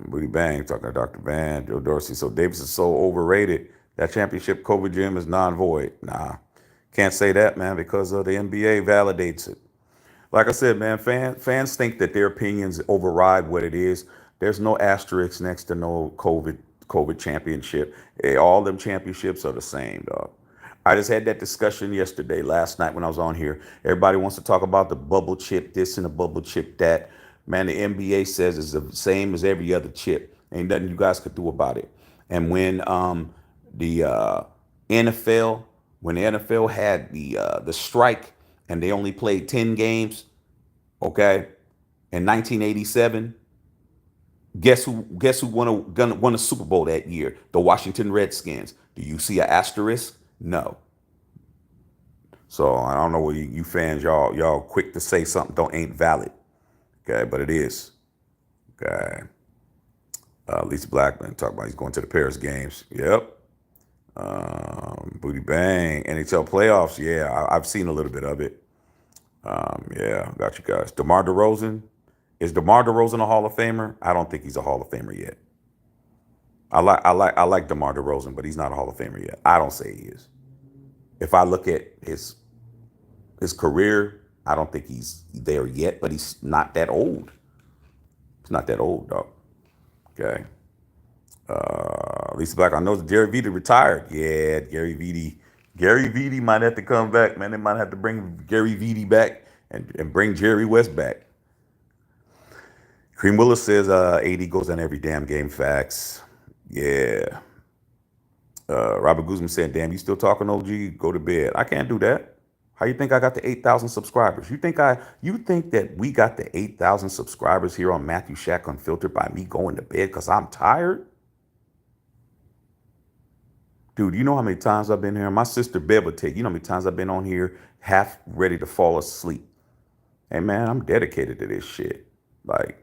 Booty Bang talking to Dr. Van. Joe Dorsey. So Davis is so overrated. That championship COVID gym is non-void. Nah, can't say that, man, because the NBA validates it. Like I said, man, fans think that their opinions override what it is. There's no asterisk next to no COVID championship. All them championships are the same, dog. I just had that discussion last night when I was on here. Everybody wants to talk about the bubble chip this and the bubble chip that. Man, the NBA says it's the same as every other chip. Ain't nothing you guys could do about it. And when the NFL, when the NFL had the strike and they only played 10 games, okay, in 1987, guess who won a Super Bowl that year? The Washington Redskins. Do you see an asterisk? No. So I don't know what you fans y'all quick to say something ain't valid. Okay, but it is. Okay. Lisa Blackman talking about he's going to the Paris games. Yep. Booty Bang. NHL playoffs. Yeah, I've seen a little bit of it. Yeah, got you guys. DeMar DeRozan. Is DeMar DeRozan a Hall of Famer? I don't think he's a Hall of Famer yet. I like DeMar DeRozan, but he's not a Hall of Famer yet. I don't say he is. If I look at his career, I don't think he's there yet, but he's not that old. He's not that old, dog. Okay. Lisa Black, I know Gary Vee retired. Yeah, Gary Vee. Gary Vee might have to come back, man. They might have to bring Gary Vee back and bring Jerry West back. Kareem Willis says AD goes in every damn game. Facts. Yeah. Robert Guzman said, damn, you still talking, OG? Go to bed. I can't do that. How you think I got the 8,000 subscribers? You think that we got the 8,000 subscribers here on Matthew Shack Unfiltered by me going to bed because I'm tired? Dude, you know how many times I've been here? My sister Bev would take, you know how many times I've been on here half ready to fall asleep. Hey, man, I'm dedicated to this shit. Like,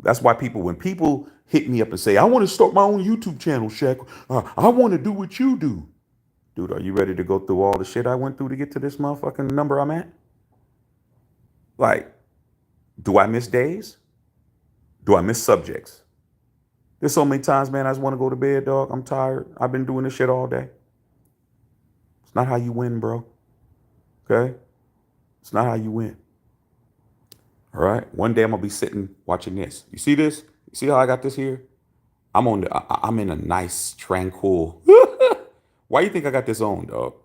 That's why when people hit me up and say, I want to start my own YouTube channel, Shaq. I want to do what you do. Dude, are you ready to go through all the shit I went through to get to this motherfucking number I'm at? Like, do I miss days? Do I miss subjects? There's so many times, man, I just want to go to bed, dog. I'm tired. I've been doing this shit all day. It's not how you win, bro. Okay? It's not how you win. All right? One day I'm going to be sitting watching this. You see this? You see how I got this here? I'm in a nice, tranquil. Why you think I got this on, dog?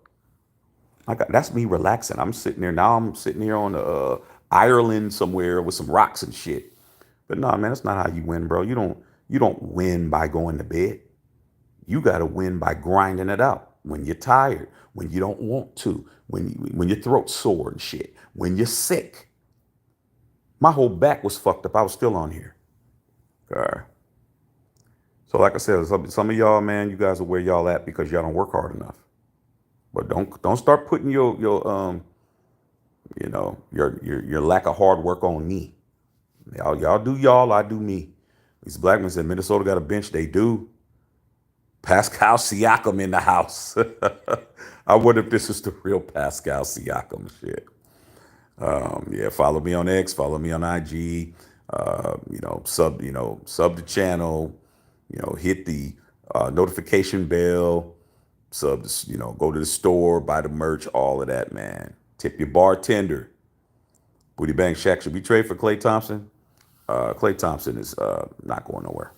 That's me relaxing. I'm sitting there now. I'm sitting here on Ireland somewhere with some rocks and shit. But no, man, that's not how you win, bro. You don't win by going to bed. You got to win by grinding it out. When you're tired, when you don't want to, when your throat's sore and shit, when you're sick. My whole back was fucked up. I was still on here. All right. So like I said, some of y'all, man, you guys are where y'all at because y'all don't work hard enough. But don't start putting your lack of hard work on me. Y'all do y'all, I do me. These black men said Minnesota got a bench. They do. Pascal Siakam in the house. I wonder if this is the real Pascal Siakam shit. Yeah, follow me on X, follow me on IG. Sub the channel. Hit the notification bell. Go to the store, buy the merch, all of that, man. Tip your bartender. Booty Bang Shaq, should we trade for Klay Thompson? Klay Thompson is not going nowhere.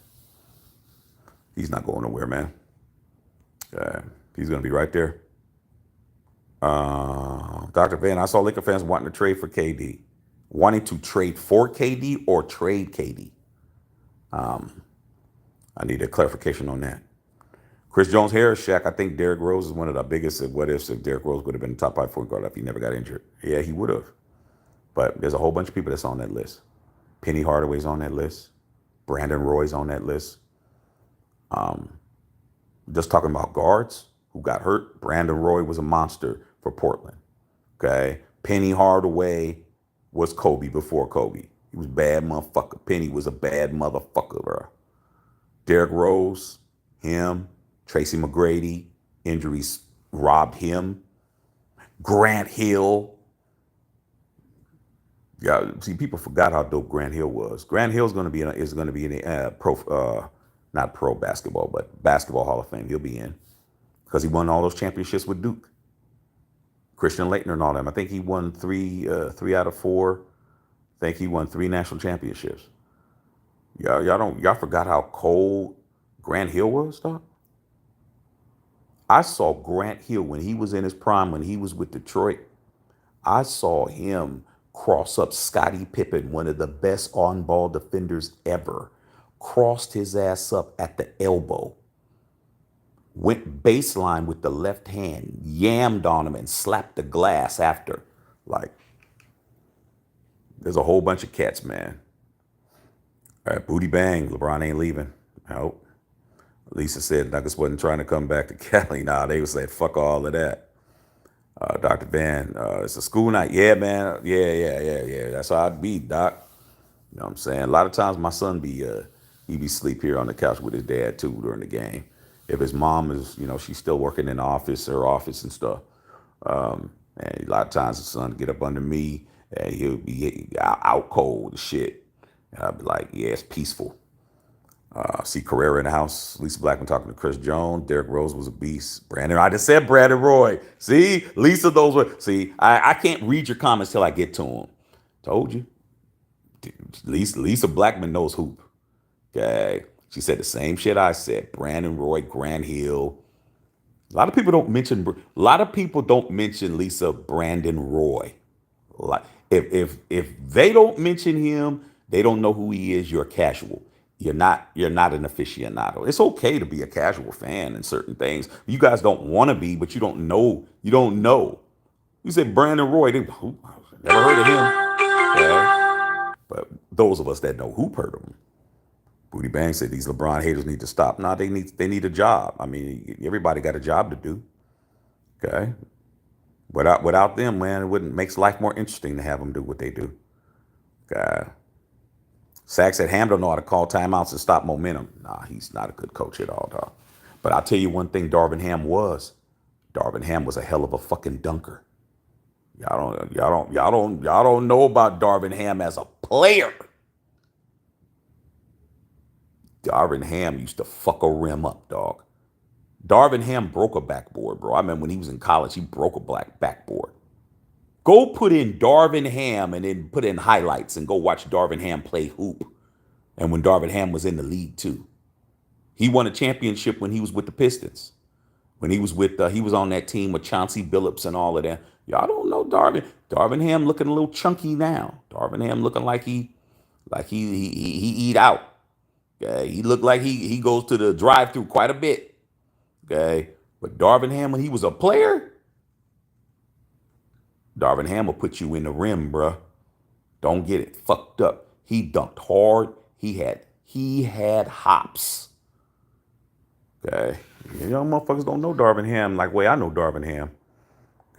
He's not going nowhere, man. He's going to be right there. Dr. Van, I saw Laker fans wanting to trade for KD. Wanting to trade for KD or trade KD? I need a clarification on that. Chris Jones Harris, Shaq, I think Derrick Rose is one of the biggest what ifs if Derrick Rose would have been the top 5 point guard if he never got injured. Yeah, he would have. But there's a whole bunch of people that's on that list. Penny Hardaway's on that list. Brandon Roy's on that list. Just talking about guards who got hurt. Brandon Roy was a monster for Portland. Okay. Penny Hardaway was Kobe before Kobe. He was a bad motherfucker. Penny was a bad motherfucker, bro. Derrick Rose, him, Tracy McGrady, injuries robbed him. Grant Hill. Yeah, see, people forgot how dope Grant Hill was. Grant Hill's going to be in the not pro basketball, but basketball Hall of Fame. He'll be in because he won all those championships with Duke. Christian Laettner and all them. I think he won three out of 4. I think he won 3 national championships. Y'all forgot how cold Grant Hill was, dog? I saw Grant Hill when he was in his prime, when he was with Detroit. I saw him cross up Scottie Pippen, one of the best on-ball defenders ever. Crossed his ass up at the elbow. Went baseline with the left hand, yammed on him and slapped the glass after. Like, there's a whole bunch of cats, man. All right, Booty Bang, LeBron ain't leaving. Nope. Lisa said Nuggets wasn't trying to come back to Cali. Nah, they was saying fuck all of that. Dr. Van, it's a school night. Yeah, man. Yeah. That's how I'd be, Doc. You know what I'm saying? A lot of times my son he be sleep here on the couch with his dad too during the game. If his mom is, she's still working in the office, her office and stuff. And a lot of times his son get up under me and he'll be out cold and shit. And I'll be like, yeah, it's peaceful. See Carrera in the house. Lisa Blackman talking to Chris Jones. Derrick Rose was a beast. I just said Brandon Roy. See, Lisa, those were. See, I can't read your comments till I get to them. Told you. Lisa Blackman knows hoop. Okay, she said the same shit I said. Brandon Roy, Grant Hill. A lot of people don't mention. Lisa Brandon Roy. Like if they don't mention him, they don't know who he is. You're casual. You're not an aficionado. It's okay to be a casual fan in certain things. You guys don't want to be, but you don't know. You don't know. You said Brandon Roy. Never heard of him. Yeah. But those of us that know hoop heard of him. Booty Bang said these LeBron haters need to stop. Nah, they need a job. I mean, everybody got a job to do. Okay. Without them, man, it makes life more interesting to have them do what they do. Okay. Sack said Ham don't know how to call timeouts and stop momentum. Nah, he's not a good coach at all, dog. But I'll tell you one thing Darvin Ham was. Darvin Ham was a hell of a fucking dunker. Y'all don't know about Darvin Ham as a player. Darvin Ham used to fuck a rim up, dog. Darvin Ham broke a backboard, bro. I remember when he was in college, he broke a black backboard. Go put in Darvin Ham and then put in highlights and go watch Darvin Ham play hoop. And when Darvin Ham was in the league too, he won a championship when he was with the Pistons. When he was with, he was on that team with Chauncey Billups and all of that. Y'all don't know Darvin. Darvin Ham looking a little chunky now. Darvin Ham looking like he eat out. Okay, he looked like he goes to the drive-through quite a bit. Okay, but Darvin Ham when he was a player, Darvin Ham will put you in the rim, bruh. Don't get it fucked up. He dunked hard. He had hops. Okay. You young motherfuckers don't know Darvin Ham like way I know Darvin Ham.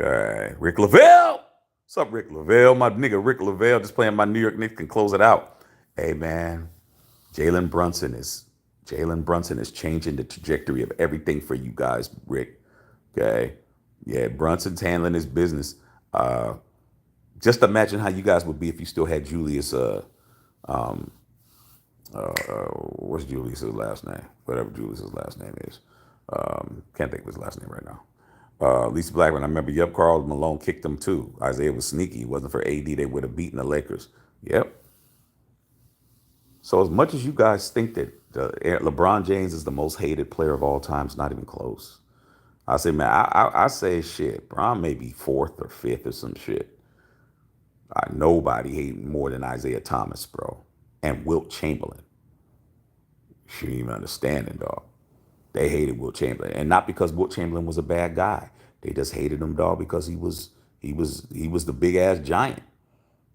Okay. Rick Lavelle. What's up, Rick Lavelle? My nigga Rick Lavelle just playing my New York Knicks can close it out. Hey man, Jalen Brunson is changing the trajectory of everything for you guys, Rick. Okay. Yeah, Brunson's handling his business. Just imagine how you guys would be if you still had Julius what's Julius's last name? Whatever Julius's last name is. Can't think of his last name right now. Lisa Blackman, I remember, yep, Karl Malone kicked him too. Isaiah was sneaky. It wasn't for AD, they would have beaten the Lakers. Yep. So as much as you guys think that LeBron James is the most hated player of all time, it's not even close. I say, man, I say shit. Bron may be fourth or fifth or some shit. Nobody hated more than Isaiah Thomas, bro. And Wilt Chamberlain. You ain't even understanding, dog. They hated Wilt Chamberlain, and not because Wilt Chamberlain was a bad guy. They just hated him, dog, because he was the big ass giant,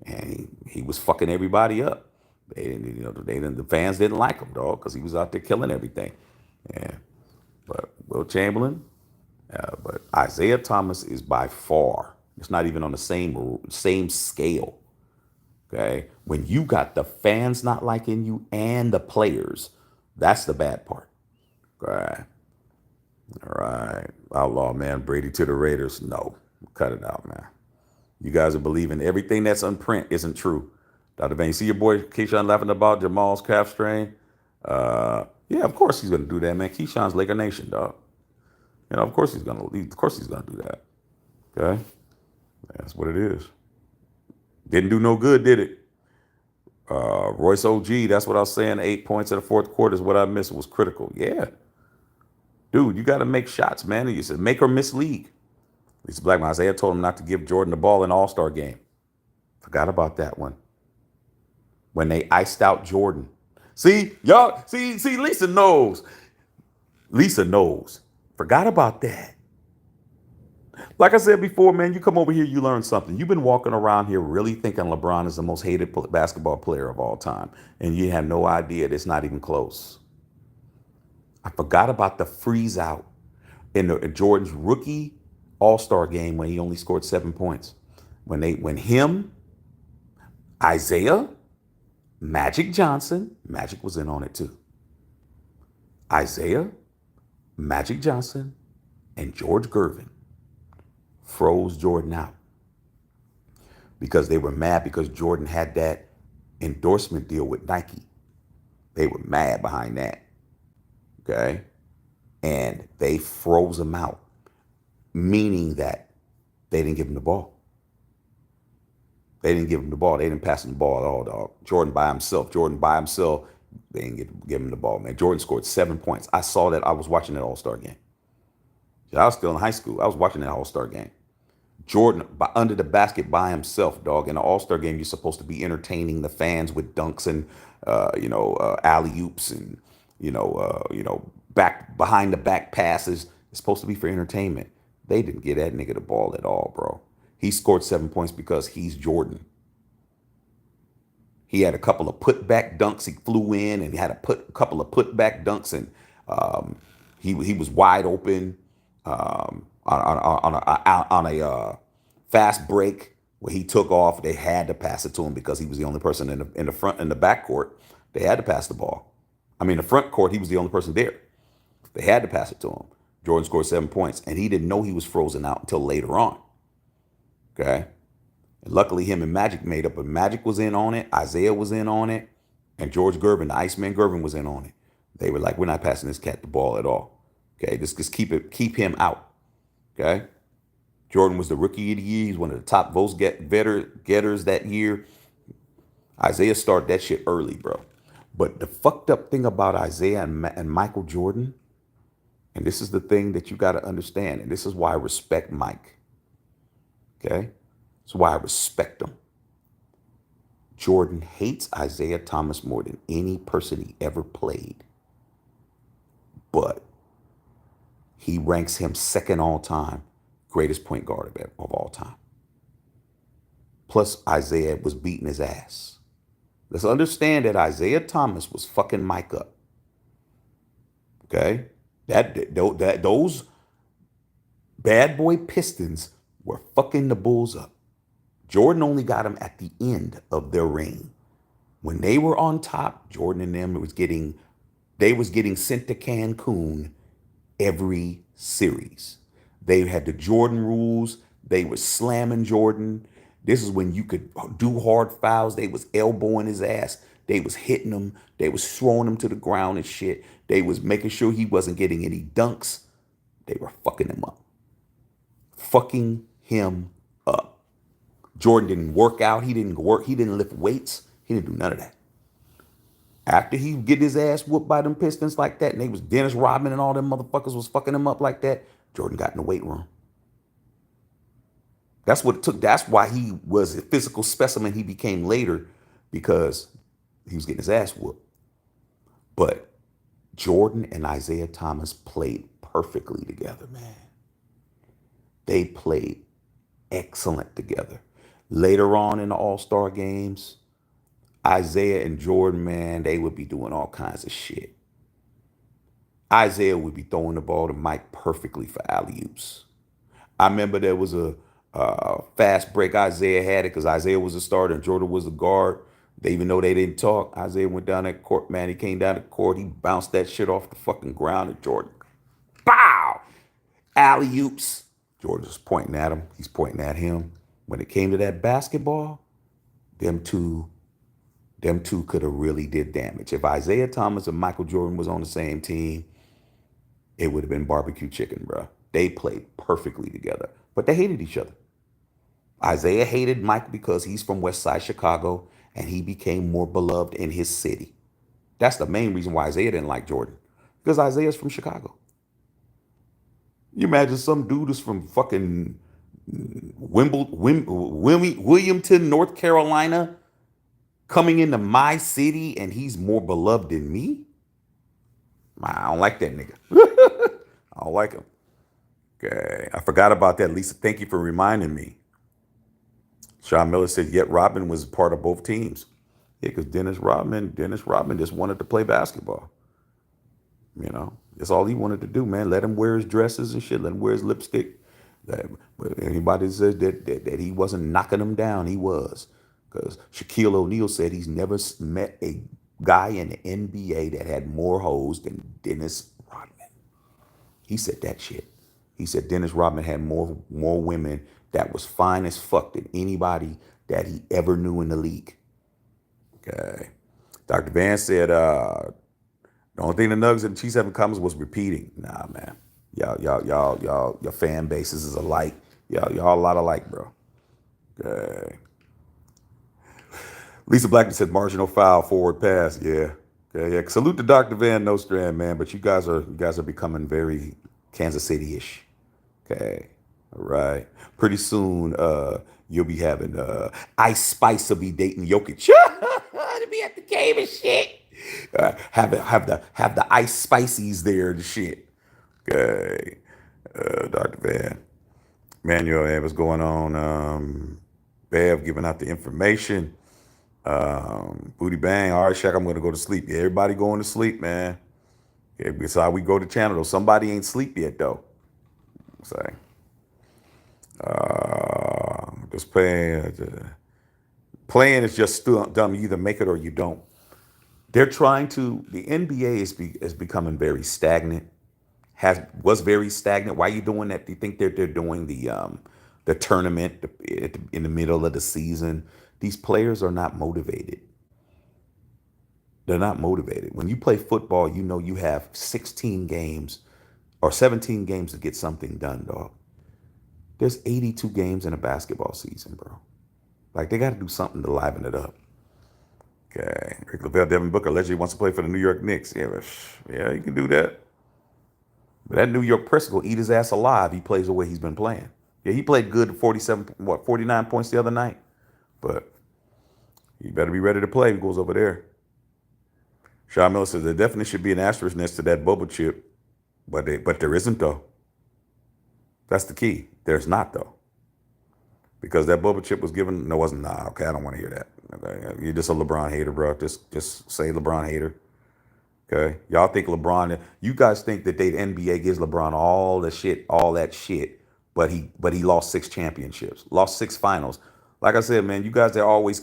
and he was fucking everybody up. The fans didn't like him, dog, because he was out there killing everything. Yeah, but Wilt Chamberlain, but Isaiah Thomas is by far. It's not even on the same scale. Okay, when you got the fans not liking you and the players, that's the bad part. Right. All right. Outlaw, man. Brady to the Raiders. No. Cut it out, man. You guys are believing everything that's on print isn't true. Dr. Van, you see your boy Keyshawn laughing about Jamal's calf strain? Yeah, of course he's gonna do that, man. Keyshawn's Laker Nation, dog. You know, of course he's gonna do that. Okay? That's what it is. Didn't do no good, did it? Royce OG, that's what I was saying. 8 points in the fourth quarter is what I missed. It was critical. Yeah. Dude, you got to make shots, man. You said make or miss league. Lisa Blackman, Isaiah told him not to give Jordan the ball in the All-Star game. Forgot about that one. When they iced out Jordan. See, y'all, see, Lisa knows. Lisa knows. Forgot about that. Like I said before, man, you come over here, you learn something. You've been walking around here really thinking LeBron is the most hated basketball player of all time. And you have no idea it's not even close. I forgot about the freeze out in Jordan's rookie All-Star game when he only scored 7 points. When him, Isaiah, Magic Johnson, Magic was in on it too. Isaiah, Magic Johnson, and George Gervin froze Jordan out because they were mad because Jordan had that endorsement deal with Nike. They were mad behind that. Okay? And they froze him out, meaning that they didn't give him the ball. They didn't give him the ball. They didn't pass him the ball at all, dog. Jordan by himself, they didn't give him the ball, man. Jordan scored 7 points. I saw that. I was watching that All-Star game. I was still in high school. I was watching that All-Star game. Jordan under the basket by himself, dog. In the All-Star game, you're supposed to be entertaining the fans with dunks and alley-oops and back behind the back passes. It's supposed to be for entertainment. They didn't get that nigga the ball at all, bro. He scored 7 points because he's Jordan. He had a couple of putback dunks. He flew in and he had a couple of putback dunks, and he was wide open on a fast break When he took off, they had to pass it to him because he was the only person in the front in the back court. They had to pass the ball. I mean, the front court, he was the only person there. They had to pass it to him. Jordan scored 7 points, and he didn't know he was frozen out until later on. Okay. And luckily, him and Magic made up, but Magic was in on it. Isaiah was in on it. And George Gervin, the Iceman Gervin, was in on it. They were like, we're not passing this cat the ball at all. Okay. Just keep him out. Okay. Jordan was the rookie of the year. He's one of the top votes getters that year. Isaiah started that shit early, bro. But the fucked up thing about Isaiah and Michael Jordan, and this is the thing that you got to understand, and this is why I respect Mike. Okay? That's why I respect him. Jordan hates Isaiah Thomas more than any person he ever played. But he ranks him second all time, greatest point guard of all time. Plus, Isaiah was beating his ass. Let's understand that Isaiah Thomas was fucking Mike up. Okay? Those bad boy Pistons were fucking the Bulls up. Jordan only got them at the end of their reign. When they were on top, Jordan and them was getting sent to Cancun every series. They had the Jordan rules. They were slamming Jordan. This is when you could do hard fouls. They was elbowing his ass. They was hitting him. They was throwing him to the ground and shit. They was making sure he wasn't getting any dunks. They were fucking him up. Fucking him up. Jordan didn't work out. He didn't work. He didn't lift weights. He didn't do none of that. After he get his ass whooped by them Pistons like that, and they was Dennis Rodman and all them motherfuckers was fucking him up like that, Jordan got in the weight room. That's what it took. That's why he was a physical specimen he became later, because he was getting his ass whooped. But Jordan and Isaiah Thomas played perfectly together, man. They played excellent together. Later on in the All-Star games, Isaiah and Jordan, man, they would be doing all kinds of shit. Isaiah would be throwing the ball to Mike perfectly for alley-oops. I remember there was a fast break Isaiah had it because Isaiah was a starter and Jordan was a guard. Even though they didn't talk, Isaiah went down that court, man. He came down the court. He bounced that shit off the fucking ground at Jordan. Bow! Alley-oops. Jordan's pointing at him. He's pointing at him. When it came to that basketball, them two could have really did damage. If Isaiah Thomas and Michael Jordan was on the same team, it would have been barbecue chicken, bro. They played perfectly together, but they hated each other. Isaiah hated Mike because he's from West Side Chicago and he became more beloved in his city. That's the main reason why Isaiah didn't like Jordan, because Isaiah's from Chicago. You imagine some dude is from fucking Williamton, North Carolina, coming into my city and he's more beloved than me? I don't like that nigga. I don't like him. Okay, I forgot about that. Lisa, thank you for reminding me. Sean Miller said, yet Rodman was part of both teams. Yeah, because Dennis Rodman just wanted to play basketball. You know, that's all he wanted to do, man. Let him wear his dresses and shit. Let him wear his lipstick. But anybody says that he wasn't knocking him down, he was. Because Shaquille O'Neal said he's never met a guy in the NBA that had more hoes than Dennis Rodman. He said that shit. He said Dennis Rodman had more women that was fine as fuck than anybody that he ever knew in the league. Okay. Dr. Van said, the only thing the Nuggets and the Chiefs have in common was repeating. Nah, man. Y'all, your fan bases is alike. Y'all a lot alike, bro. Okay. Lisa Blackman said marginal foul, forward pass. Yeah. Okay. Yeah. Salute to Dr. Van Nostrand, man. But you guys are becoming very Kansas City-ish. Okay. All right. Pretty soon, you'll be having Ice Spice will be dating Jokic. To be at the game and shit. Have the Ice Spices there and shit. Okay. Dr. Van. Manuel, hey, what's going on? Bev giving out the information. Booty Bang. All right, Shaq, I'm going to go to sleep. Yeah, everybody going to sleep, man. Okay, that's how we go to channel, though. Somebody ain't sleep yet, though. Say. Because playing is just dumb. You either make it or you don't. They're trying to. The NBA is becoming very stagnant. Was very stagnant. Why are you doing that? Do you think they're doing the tournament in the middle of the season? These players are not motivated. They're not motivated. When you play football, you know you have 16 games or 17 games to get something done, dog. There's 82 games in a basketball season, bro. Like they got to do something to liven it up. Okay, Rick Lavelle, Devin Booker allegedly wants to play for the New York Knicks. Yeah, yeah, you can do that. But that New York press will eat his ass alive. He plays the way he's been playing. Yeah, he played good 49 points the other night. But he better be ready to play if he goes over there. Sean Miller says there definitely should be an asterisk next to that bubble chip, but there isn't though. That's the key. There's not though, because that bubble chip was given. No, wasn't. Nah, okay, I don't want to hear that. Okay, you're just a LeBron hater, bro. Just say LeBron hater. Okay, y'all think LeBron? You guys think that the NBA gives LeBron all that shit, but he lost 6 championships, lost 6 finals. Like I said, man, you guys are always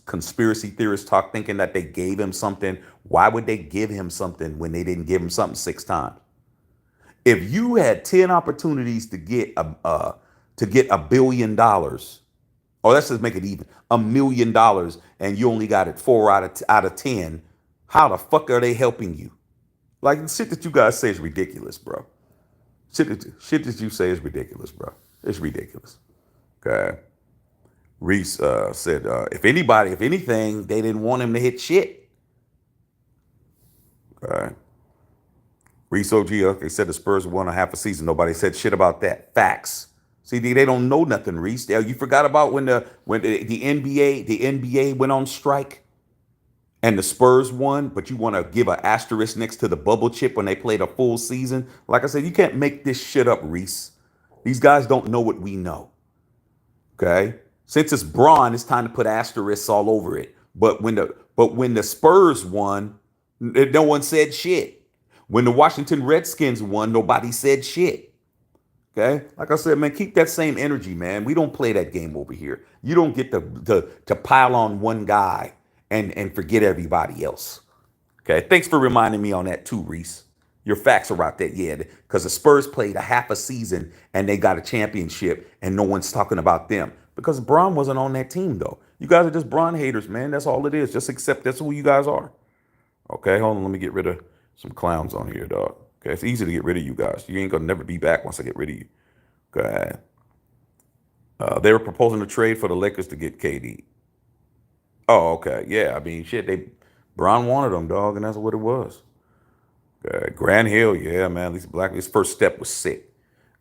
conspiracy theorists talk, thinking that they gave him something. Why would they give him something when they didn't give him something 6 times? If you had 10 opportunities to get $1 billion, or let's just make it even, $1 million, and you only got it 4 out of 10, how the fuck are they helping you? Like the shit that you guys say is ridiculous, bro. Shit that you say is ridiculous, bro. It's ridiculous. Okay. Reese said, if anything, they didn't want him to hit shit. Okay. Reese OG, okay, said the Spurs won a half a season. Nobody said shit about that. Facts. See, they don't know nothing, Reese. You forgot about when the NBA went on strike and the Spurs won, but you want to give an asterisk next to the bubble chip when they played a full season. Like I said, you can't make this shit up, Reese. These guys don't know what we know. Okay? Since it's Braun, it's time to put asterisks all over it. But when the Spurs won, no one said shit. When the Washington Redskins won, nobody said shit. Okay? Like I said, man, keep that same energy, man. We don't play that game over here. You don't get to pile on one guy and forget everybody else. Okay? Thanks for reminding me on that too, Reese. Your facts are out there, yeah. Because the Spurs played a half a season and they got a championship and no one's talking about them. Because Braun wasn't on that team, though. You guys are just Braun haters, man. That's all it is. Just accept that's who you guys are. Okay, hold on. Let me get rid of some clowns on here, dog. Okay, it's easy to get rid of you guys. You ain't gonna never be back once I get rid of you. Okay. They were proposing a trade for the Lakers to get KD. Oh, okay. Yeah, I mean, shit. Braun wanted them, dog, and that's what it was. Grant Hill, yeah, man. At least his first step was sick.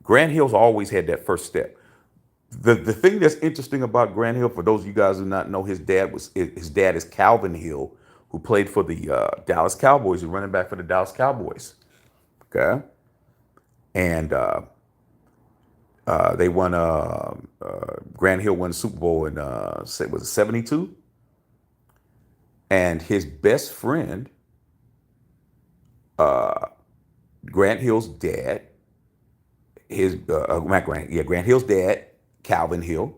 Grant Hill's always had that first step. The thing that's interesting about Grant Hill, for those of you guys who do not know, his dad is Calvin Hill, who played for the Dallas Cowboys, who's running back for the Dallas Cowboys. Okay, and they won. Grant Hill won the Super Bowl in was it 72? And his best friend, Grant Hill's dad, Grant Hill's dad, Calvin Hill,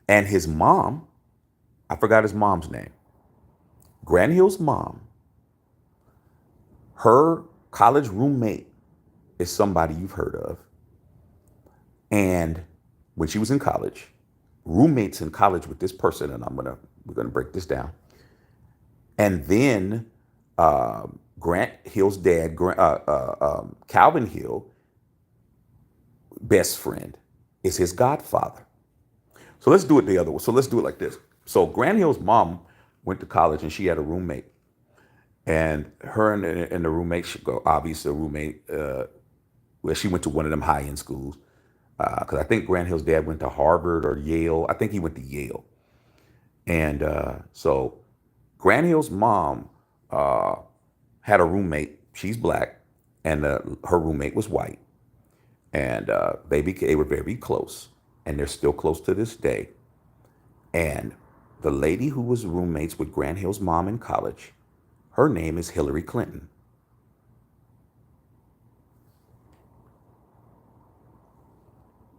and his mom, I forgot his mom's name. Grant Hill's mom, her college roommate is somebody you've heard of. And when she was in college, roommates in college with this person, and we're gonna break this down. And then Grant Hill's dad, Calvin Hill, best friend, is his godfather. So let's do it the other way. So let's do it like this. So Grant Hill's mom went to college and she had a roommate. And her and the roommate, obviously a roommate, well, she went to one of them high-end schools. Because I think Grant Hill's dad went to Harvard or Yale. I think he went to Yale. And so Grant Hill's mom had a roommate. She's black, and her roommate was white. And they were very close, and they're still close to this day. And the lady who was roommates with Grant Hill's mom in college, her name is Hillary Clinton.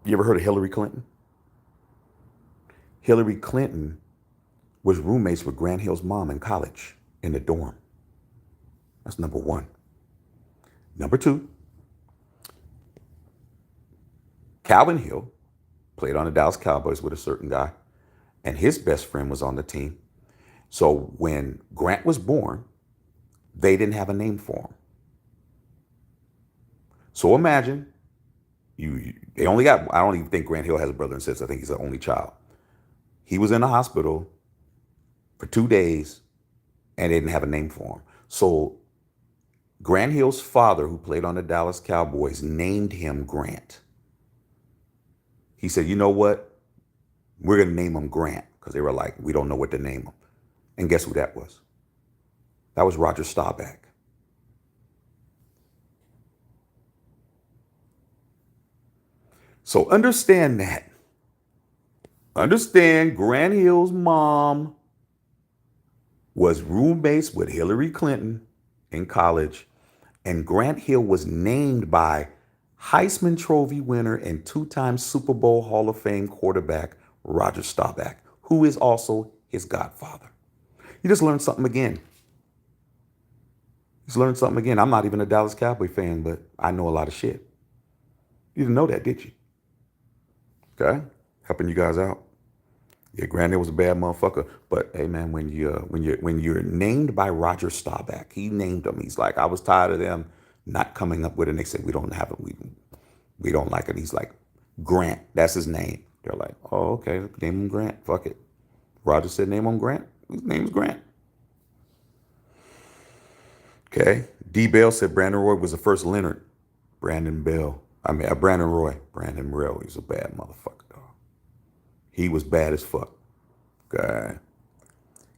You ever heard of Hillary Clinton? Hillary Clinton was roommates with Grant Hill's mom in college in the dorm. That's number one. Number two, Calvin Hill played on the Dallas Cowboys with a certain guy, and his best friend was on the team. So when Grant was born, they didn't have a name for him. So imagine they only got, I don't even think Grant Hill has a brother and sister. I think he's the only child. He was in the hospital for 2 days and they didn't have a name for him. So Grant Hill's father, who played on the Dallas Cowboys, named him Grant. He said, you know what? We're going to name him Grant, because they were like, we don't know what to name him. And guess who that was? That was Roger Staubach. So understand that. Understand Grant Hill's mom was roommates with Hillary Clinton in college, and Grant Hill was named by Heisman Trophy winner and two-time Super Bowl Hall of Fame quarterback Roger Staubach, who is also his godfather. You just learned something again. You just learned something again. I'm not even a Dallas Cowboy fan, but I know a lot of shit. You didn't know that, did you? Okay, helping you guys out. Yeah, Grant Hill was a bad motherfucker, but hey, man, when you're named by Roger Staubach, he named him. He's like, I was tired of them not coming up with it. And they said we don't have it. We don't like it. He's like, Grant, that's his name. They're like, oh, okay, name him Grant. Fuck it. Roger said name him Grant. His name's Grant. Okay. D. Bell said Brandon Roy was the first Leonard. Brandon Bell. Brandon Roy. Brandon Roy. He's a bad motherfucker, dog. He was bad as fuck. Okay.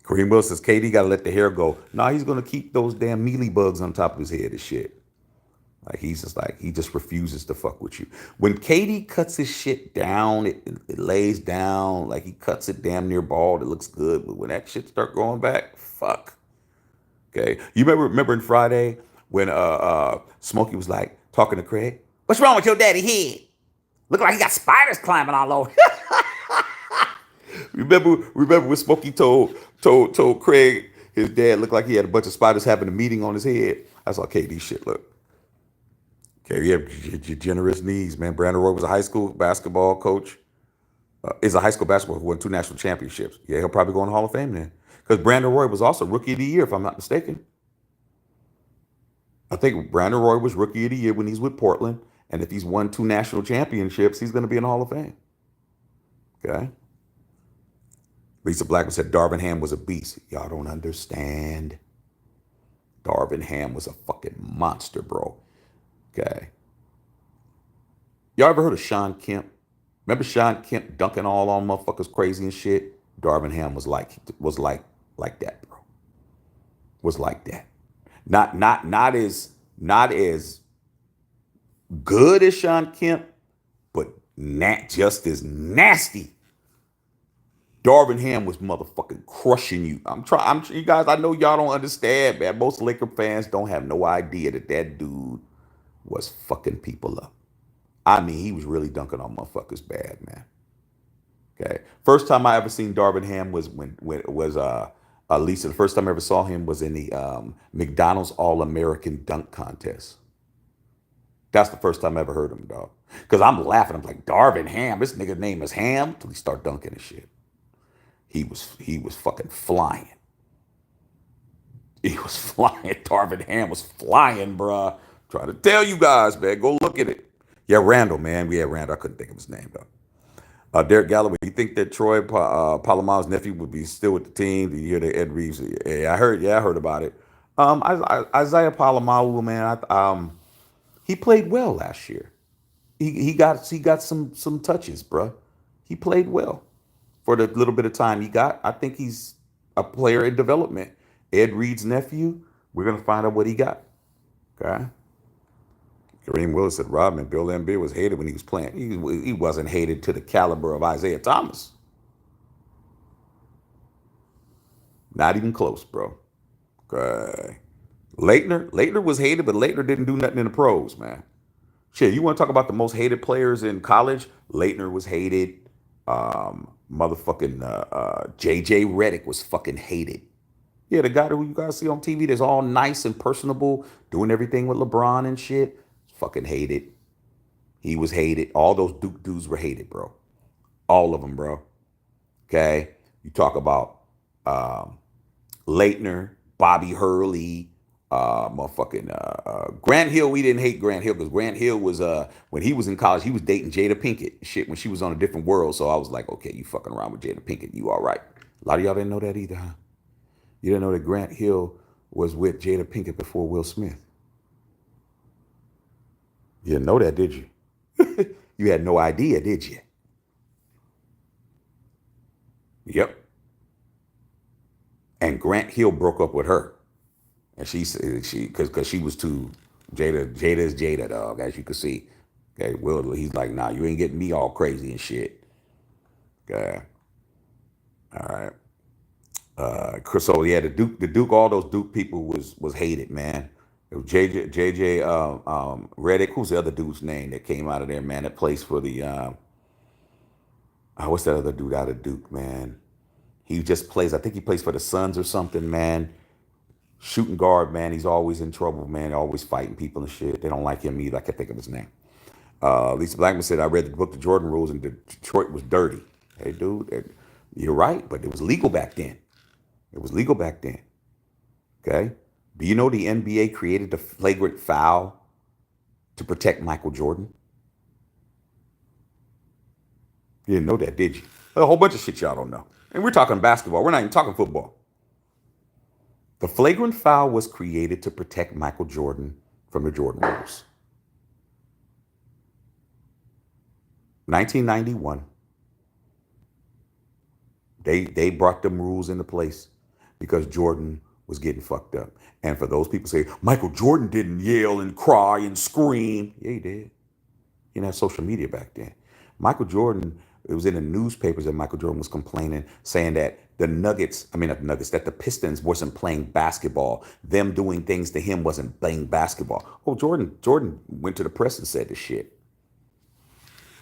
Kareem Wilson says, KD got to let the hair go. No, he's going to keep those damn mealy bugs on top of his head and shit. Like, he just refuses to fuck with you. When KD cuts his shit down, it lays down. Like, he cuts it damn near bald. It looks good. But when that shit start growing back, fuck. Okay. You remember in Friday when Smokey was like talking to Craig? What's wrong with your daddy head? Look like he got spiders climbing all over. remember when Smokey told Craig his dad looked like he had a bunch of spiders having a meeting on his head? That's how KD shit look. Okay, you have generous knees, man. Brandon Roy was a high school basketball coach. Is a high school basketball who won 2 national championships. Yeah, he'll probably go in the Hall of Fame then. Because Brandon Roy was also Rookie of the Year, if I'm not mistaken. I think Brandon Roy was Rookie of the Year when he's with Portland. And if he's won 2 national championships, he's going to be in the Hall of Fame. Okay? Lisa Blackman said Darvin Ham was a beast. Y'all don't understand. Darvin Ham was a fucking monster, bro. Okay. Y'all ever heard of Sean Kemp? Remember Sean Kemp dunking all on motherfuckers crazy and shit? Darvin Ham was like that, bro. Was like that. Not as good as Sean Kemp, but not just as nasty. Darvin Ham was motherfucking crushing you. You guys, I know y'all don't understand, man. Most Laker fans don't have no idea that dude was fucking people up. I mean, he was really dunking on motherfuckers bad, man. Okay. First time I ever seen Darvin Ham was when it was Lisa. The first time I ever saw him was in the McDonald's All-American Dunk Contest. That's the first time I ever heard him, dog. Because I'm laughing. I'm like, Darvin Ham. This nigga's name is Ham. Till he start dunking and shit. He was fucking flying. He was flying. Darvin Ham was flying, bruh. Trying to tell you guys, man. Go look at it. Yeah, Randall, man. Yeah, Randall. I couldn't think of his name, though. Derek Galloway, you think that Troy Polamalu's nephew would be still with the team? Do you hear that Ed Reeves? Yeah, I heard about it. Isaiah Polamalu, man, he played well last year. He got some touches, bro. He played well for the little bit of time he got. I think he's a player in development. Ed Reed's nephew, we're gonna find out what he got. Okay. Kareem Willis said Rodman, Bill Embiid was hated when he was playing. He wasn't hated to the caliber of Isaiah Thomas. Not even close, bro. Okay. Leitner was hated, but Leitner didn't do nothing in the pros, man. Shit, you want to talk about the most hated players in college? Leitner was hated. Motherfucking JJ Redick was fucking hated. Yeah, the guy who you guys see on TV that's all nice and personable, doing everything with LeBron and shit, fucking hated. He was hated. All those Duke dudes were hated, bro. All of them, bro. Okay? You talk about um, Leitner, Bobby Hurley, motherfucking Grant Hill. We didn't hate Grant Hill because Grant Hill was when he was in college, he was dating Jada Pinkett shit when she was on a different world. So I was like, okay, you fucking around with Jada Pinkett, you all right. A lot of y'all didn't know that either, huh? You didn't know that Grant Hill was with Jada Pinkett before Will Smith. You didn't know that, did you? You had no idea, did you? Yep. And Grant Hill broke up with her. And she said because she was too Jada is Jada, dog, as you can see. Okay, Will, he's like, nah, you ain't getting me all crazy and shit. Okay. All right. So yeah, the Duke, all those Duke people was hated, man. It was JJ Redick. Who's the other dude's name that came out of there, man? That plays for the what's that other dude out of Duke, man? He just plays. I think he plays for the Suns or something, man. Shooting guard, man. He's always in trouble, man. Always fighting people and shit. They don't like him either. I can't think of his name. Lisa Blackman said, I read the book, The Jordan Rules, and Detroit was dirty. Hey, dude, you're right, but it was legal back then. It was legal back then. Okay? Do you know the NBA created the flagrant foul to protect Michael Jordan? You didn't know that, did you? A whole bunch of shit y'all don't know. And we're talking basketball. We're not even talking football. The flagrant foul was created to protect Michael Jordan from the Jordan rules. 1991, they brought them rules into place because Jordan was getting fucked up. And for those people say, Michael Jordan didn't yell and cry and scream. Yeah, he did. You know, social media back then. Michael Jordan, it was in the newspapers that Michael Jordan was complaining, saying that the Nuggets, I mean not the Nuggets, that the Pistons wasn't playing basketball. Them doing things to him wasn't playing basketball. Oh, Jordan went to the press and said this shit.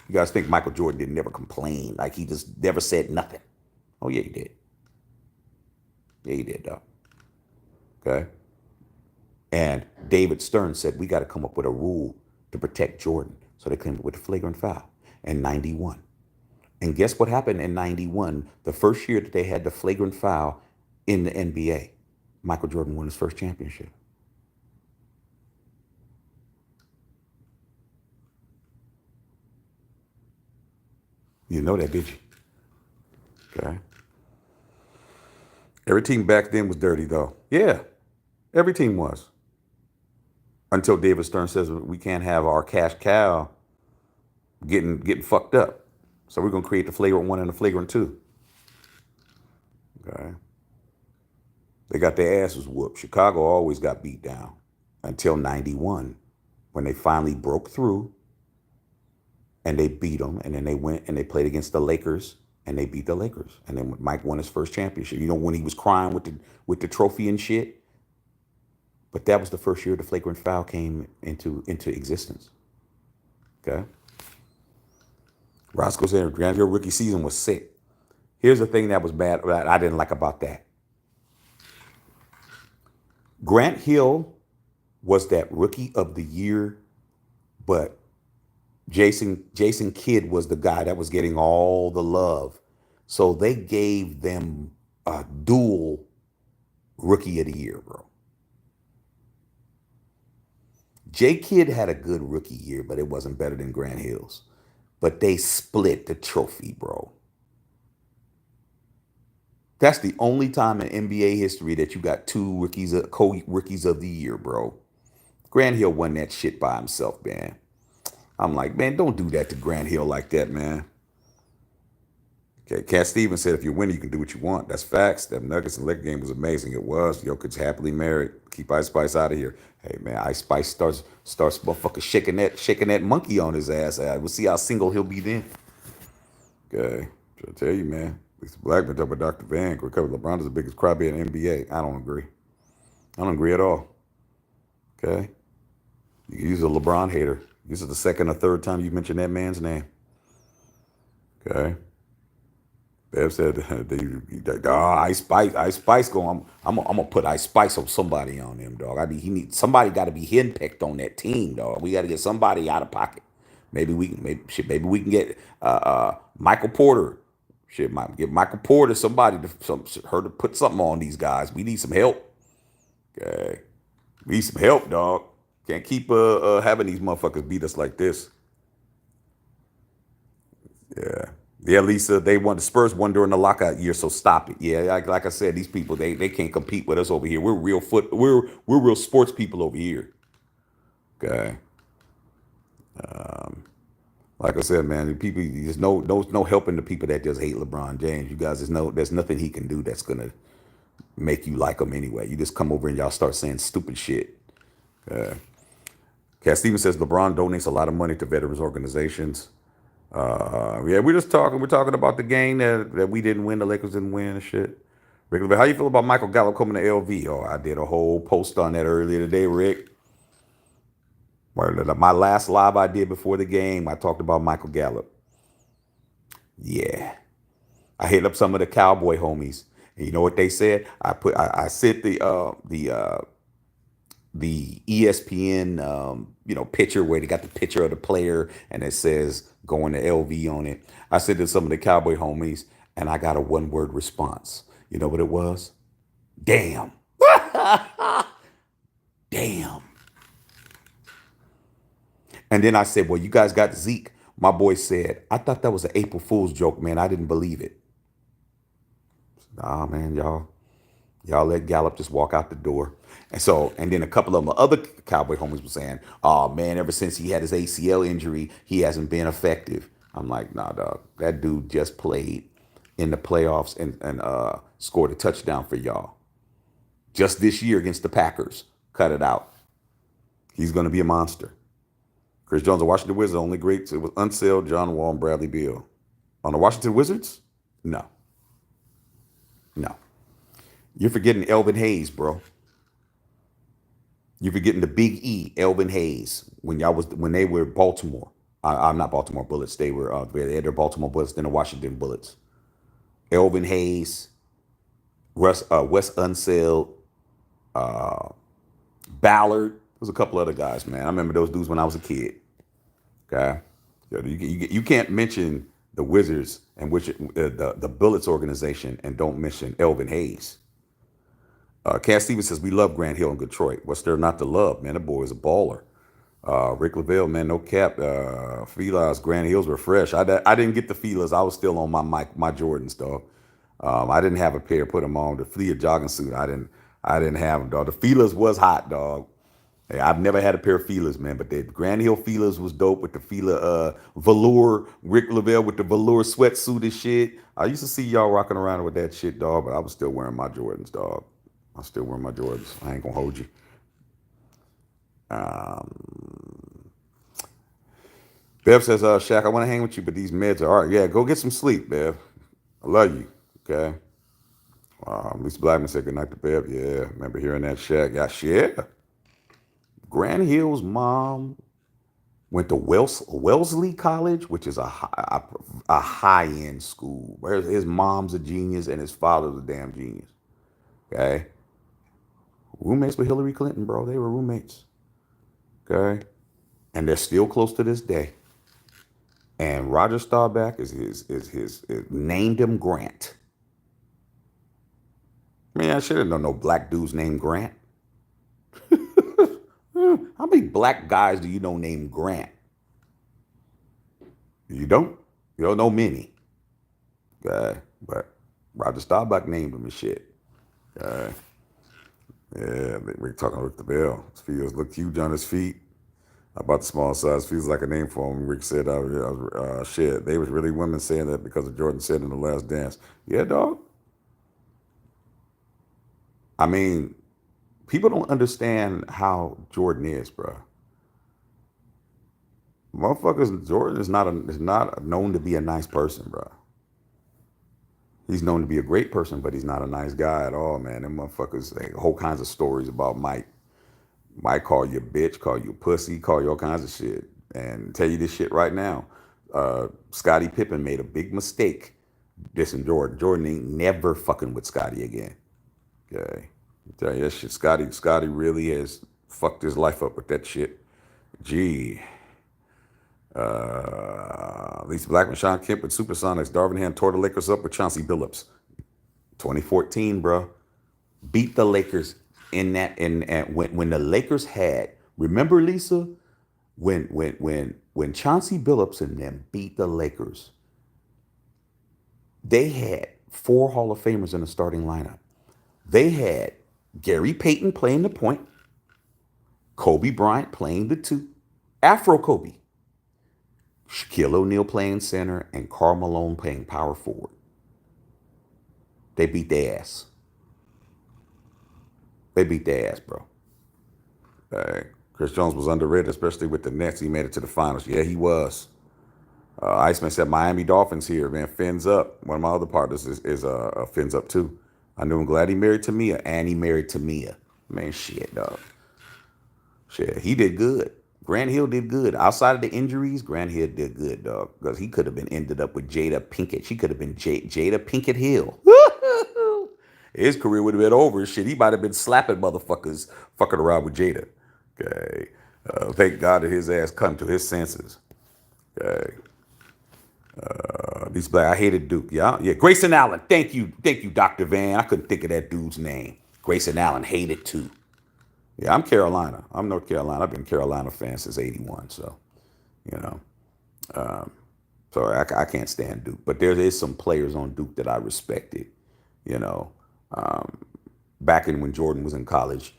You guys think Michael Jordan didn't never complain, like he just never said nothing. Oh yeah, he did. Yeah, he did, though. Okay. And David Stern said we got to come up with a rule to protect Jordan. So they came up with a flagrant foul in 91. And guess what happened in 91? The first year that they had the flagrant foul in the NBA, Michael Jordan won his first championship. You know that, did you? Okay. Every team back then was dirty, though. Yeah, every team was. Until David Stern says we can't have our cash cow getting fucked up. So we're gonna create the flagrant one and the flagrant two. Okay. They got their asses whooped. Chicago always got beat down until 91 when they finally broke through and they beat them. And then they went and they played against the Lakers and they beat the Lakers. And then Mike won his first championship. You know, when he was crying with the trophy and shit. But that was the first year the flagrant foul came into existence. Okay. Roscoe said Grant Hill rookie season was sick. Here's the thing that was bad that I didn't like about that. Grant Hill was that rookie of the year, but Jason Kidd was the guy that was getting all the love. So they gave them a dual rookie of the year, bro. J Kidd had a good rookie year, but it wasn't better than Grant Hill's. But they split the trophy, bro. That's the only time in NBA history that you got two co-rookies of the year, bro. Grant Hill won that shit by himself, man. I'm like, man, don't do that to Grant Hill like that, man. Okay, Cat Stevens said if you win, you can do what you want. That's facts. That Nuggets and Lakers game was amazing. It was. Jokic's happily married. Keep Ice Spice out of here. Hey man, Ice Spice starts motherfucker shaking that monkey on his ass. We'll see how single he'll be then. Okay, trying to tell you, man. Lisa Blackman talking about Dr. Van. Recovered LeBron is the biggest crybaby in the NBA. I don't agree. I don't agree at all. Okay, you can use a LeBron hater. This is the second or third time you mentioned that man's name. Okay. Bev said, Ice Spice going. I'm gonna put Ice Spice on somebody on him, dog. I mean, he need somebody got to be henpecked on that team, dog. We got to get somebody out of pocket. Maybe we can get Michael Porter. Shit, might get Michael Porter somebody her to put something on these guys. We need some help. Okay, we need some help, dog. Can't keep having these motherfuckers beat us like this. Yeah. Yeah, Lisa, they won the Spurs won during the lockout year, so stop it. Yeah, like I said, these people they can't compete with us over here. We're real sports people over here. Okay. Like I said, man, the people there's no helping the people that just hate LeBron James. You guys, there's nothing he can do that's gonna make you like him anyway. You just come over and y'all start saying stupid shit. Cat Stevens says LeBron donates a lot of money to veterans organizations. Yeah, we're just talking. We're talking about the game that we didn't win. The Lakers didn't win and shit. Rick, how you feel about Michael Gallup coming to LV? Oh, I did a whole post on that earlier today, Rick. My last live I did before the game, I talked about Michael Gallup. Yeah, I hit up some of the Cowboy homies, and you know what they said? I sent the ESPN picture where they got the picture of the player and it says going to LV on it. I said to some of the Cowboy homies and I got a one word response. You know what it was? Damn. Damn. And then I said, well, you guys got Zeke. My boy said, I thought that was an April Fool's joke, man. I didn't believe it. Nah, man, y'all let Gallup just walk out the door. And then a couple of my other Cowboy homies were saying, oh man, ever since he had his ACL injury, he hasn't been effective. I'm like, nah, dog. That dude just played in the playoffs and scored a touchdown for y'all. Just this year against the Packers. Cut it out. He's going to be a monster. Chris Jones, the Washington Wizards, only greats. It was Unseld, John Wall, and Bradley Beal. On the Washington Wizards? No. No. You're forgetting Elvin Hayes, bro. You're forgetting the Big E, Elvin Hayes, when they were Baltimore. I'm not Baltimore Bullets. They had their Baltimore Bullets, then the Washington Bullets. Elvin Hayes, Wes Unseld, Ballard. There's a couple other guys, man. I remember those dudes when I was a kid. Okay, you can't mention the Wizards and the Bullets organization and don't mention Elvin Hayes. Cass Stevens says we love Grant Hill in Detroit. What's there not to love, man? The boy is a baller. Rick Lavelle, man, no cap. Fila's Grant Hills were fresh. I didn't get the Filas. I was still on my Jordans, dog. I didn't have a pair. Put them on the Fila jogging suit. I didn't have them, dog. The Filas was hot, dog. Hey, I've never had a pair of Filas, man, but the Grand Hill Filas was dope with the Fila velour. Rick Lavelle with the velour sweatsuit and shit. I used to see y'all rocking around with that shit, dog, but I was still wearing my Jordans, dog. I'm still wearing my Jordans. I ain't gonna hold you. Bev says, Shaq, I want to hang with you, but these meds are all right. Yeah, go get some sleep, Bev. I love you. Okay. Lisa Blackman said goodnight to Bev. Yeah, remember hearing that, Shaq? Yeah, shit. Grand Hill's mom went to Wellesley College, which is a high-end school. Where his mom's a genius and his father's a damn genius. Okay. Roommates with Hillary Clinton, bro. They were roommates. Okay. And they're still close to this day. And Roger Staubach is named him Grant. Man, I should have known no black dudes named Grant. How many black guys do you know named Grant? You don't? You don't know many. Okay. But Roger Staubach named him and shit. Okay. Yeah, we're talking Rick the Bell. His feels look huge on his feet. About the small size feels like a name for him. Rick said, shit, they was really women saying that because of Jordan said in The Last Dance. Yeah, dog. I mean, people don't understand how Jordan is, bro. Motherfuckers, Jordan is not known to be a nice person, bro. He's known to be a great person, but he's not a nice guy at all, man. Them motherfuckers, whole kinds of stories about Mike. Mike call you a bitch, call you a pussy, call you all kinds of shit. And tell you this shit right now. Scottie Pippen made a big mistake Listen, Jordan ain't never fucking with Scotty again. Okay. I tell you that shit. Scotty really has fucked his life up with that shit. Gee. Lisa Blackman, Sean Kemp with Supersonics. Darvin Ham tore the Lakers up with Chauncey Billups. 2014, bro. Beat the Lakers in that and when the Lakers had, remember Lisa, when Chauncey Billups and them beat the Lakers, they had four Hall of Famers in the starting lineup. They had Gary Payton playing the point, Kobe Bryant playing the two, Afro Kobe, Shaquille O'Neal playing center, and Karl Malone playing power forward. They beat their ass. They beat their ass, bro. Chris Jones was underrated, especially with the Nets. He made it to the finals. Yeah, he was. Iceman said Miami Dolphins here, man. Fins up. One of my other partners is fins up too. I knew him. Glad he married Tamia, and he married Tamia. Man, shit, dog. Shit, he did good. Grant Hill did good. Outside of the injuries, Grant Hill did good, dog. Because he could have been ended up with Jada Pinkett. She could have been Jada Pinkett Hill. His career would have been over. Shit, he might have been slapping motherfuckers fucking around with Jada. Okay. Thank God that his ass come to his senses. Okay. These black, I hated Duke. Yeah, yeah. Grayson Allen. Thank you, Dr. Van. I couldn't think of that dude's name. Grayson Allen hated too. Yeah, I'm Carolina. I'm North Carolina. I've been a Carolina fan since '81. So, you know, so I can't stand Duke. But there is some players on Duke that I respected. You know, back in when Jordan was in college,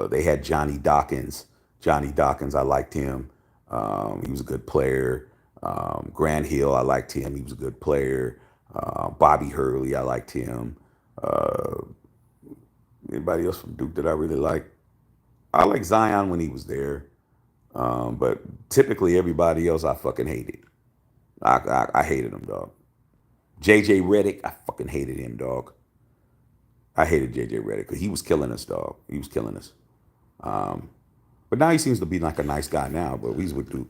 they had Johnny Dawkins. Johnny Dawkins, I liked him. He was a good player. Grant Hill, I liked him. He was a good player. Bobby Hurley, I liked him. Anybody else from Duke that I really liked? I like Zion when he was there. But typically everybody else I fucking hated. I hated him, dog. JJ Redick, I fucking hated him, dog. I hated JJ Redick because he was killing us, dog. He was killing us. But now he seems to be like a nice guy now, but he's with Duke.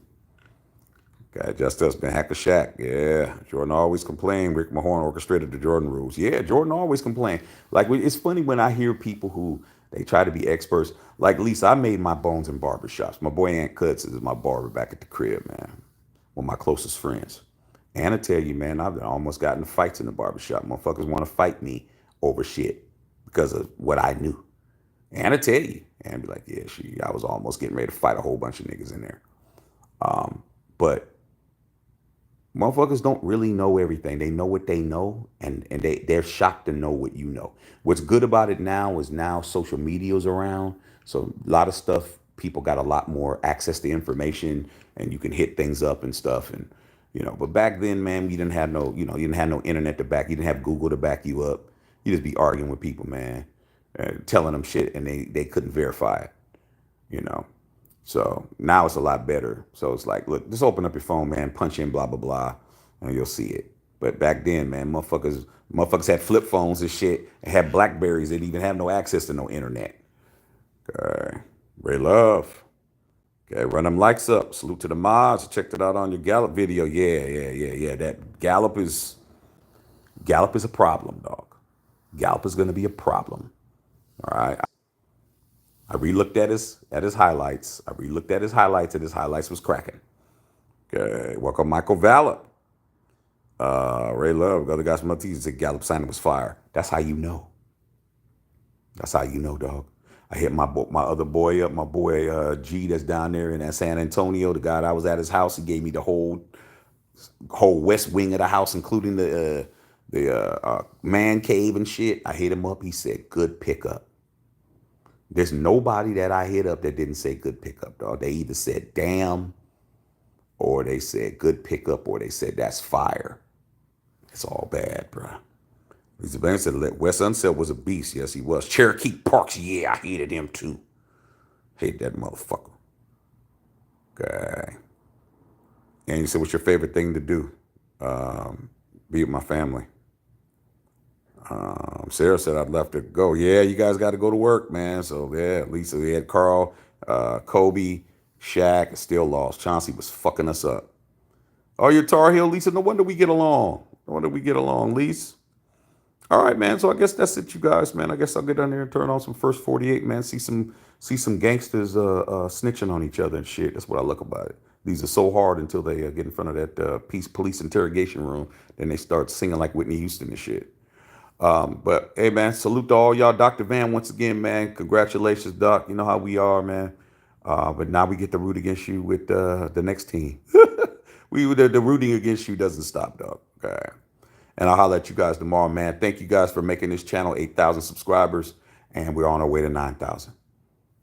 God, just us, been Hacker Shack. Yeah. Jordan always complained. Rick Mahorn orchestrated the Jordan rules. Yeah, Jordan always complained. Like, it's funny when I hear people who they try to be experts. Like, Lisa, I made my bones in barbershops. My boy Aunt Cuts is my barber back at the crib, man. One of my closest friends. And I tell you, man, I've almost gotten in fights in the barbershop. Motherfuckers want to fight me over shit because of what I knew. And I tell you, and be like, yeah, I was almost getting ready to fight a whole bunch of niggas in there. But motherfuckers don't really know everything. They know what they know, and they're shocked to know what you know. What's good about it now is now social media's around. So a lot of stuff, people got a lot more access to information, and you can hit things up and stuff. And, but back then, man, you didn't have you didn't have no internet to back. You didn't have Google to back you up. You just be arguing with people, man, telling them shit, and they couldn't verify it, you know. So now it's a lot better. So it's like, look, just open up your phone, man, punch in blah, blah, blah, and you'll see it. But back then, man, motherfuckers had flip phones and shit and had Blackberries. They didn't even have no access to no internet. Okay. Ray Love. Okay, run them likes up. Salute to the mods. Checked it out on your Gallup video. Yeah. That Gallup is a problem, dog. Gallup is gonna be a problem. All right. I relooked at his highlights. And his highlights was cracking. Okay, welcome Michael Valor. Ray Love, the other guys from my team said Gallup signing was fire. That's how you know. That's how you know, dog. I hit my other boy up, my boy G that's down there in that San Antonio. The guy that I was at his house, he gave me the whole west wing of the house, including the man cave and shit. I hit him up. He said, good pickup. There's nobody that I hit up that didn't say good pickup, dog. They either said damn, or they said good pickup, or they said that's fire. It's all bad, bro. Lisa Banks said Wes Unseld was a beast. Yes, he was. Cherokee Parks, yeah, I hated him too. Hate that motherfucker. Okay. And he said, what's your favorite thing to do? Be with my family. Sarah said, I'd love to go. Yeah, you guys got to go to work, man. So, yeah, Lisa, we had Carl, Kobe, Shaq, still lost. Chauncey was fucking us up. Oh, you're Tar Heel, Lisa? No wonder we get along. Why do we get along, Lise? All right, man. So I guess that's it, you guys, man. I guess I'll get down there and turn on some First 48, man. See some gangsters snitching on each other and shit. That's what I like about it. These are so hard until they get in front of that police interrogation room. Then they start singing like Whitney Houston and shit. But hey, man, salute to all y'all. Dr. Van, once again, man. Congratulations, Doc. You know how we are, man. But now we get to root against you with the next team. The rooting against you doesn't stop, Doc. Okay. And I'll holler at you guys tomorrow, man. Thank you guys for making this channel 8,000 subscribers. And we're on our way to 9,000.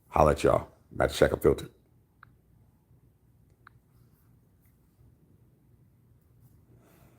Holla at y'all. About to check a filter.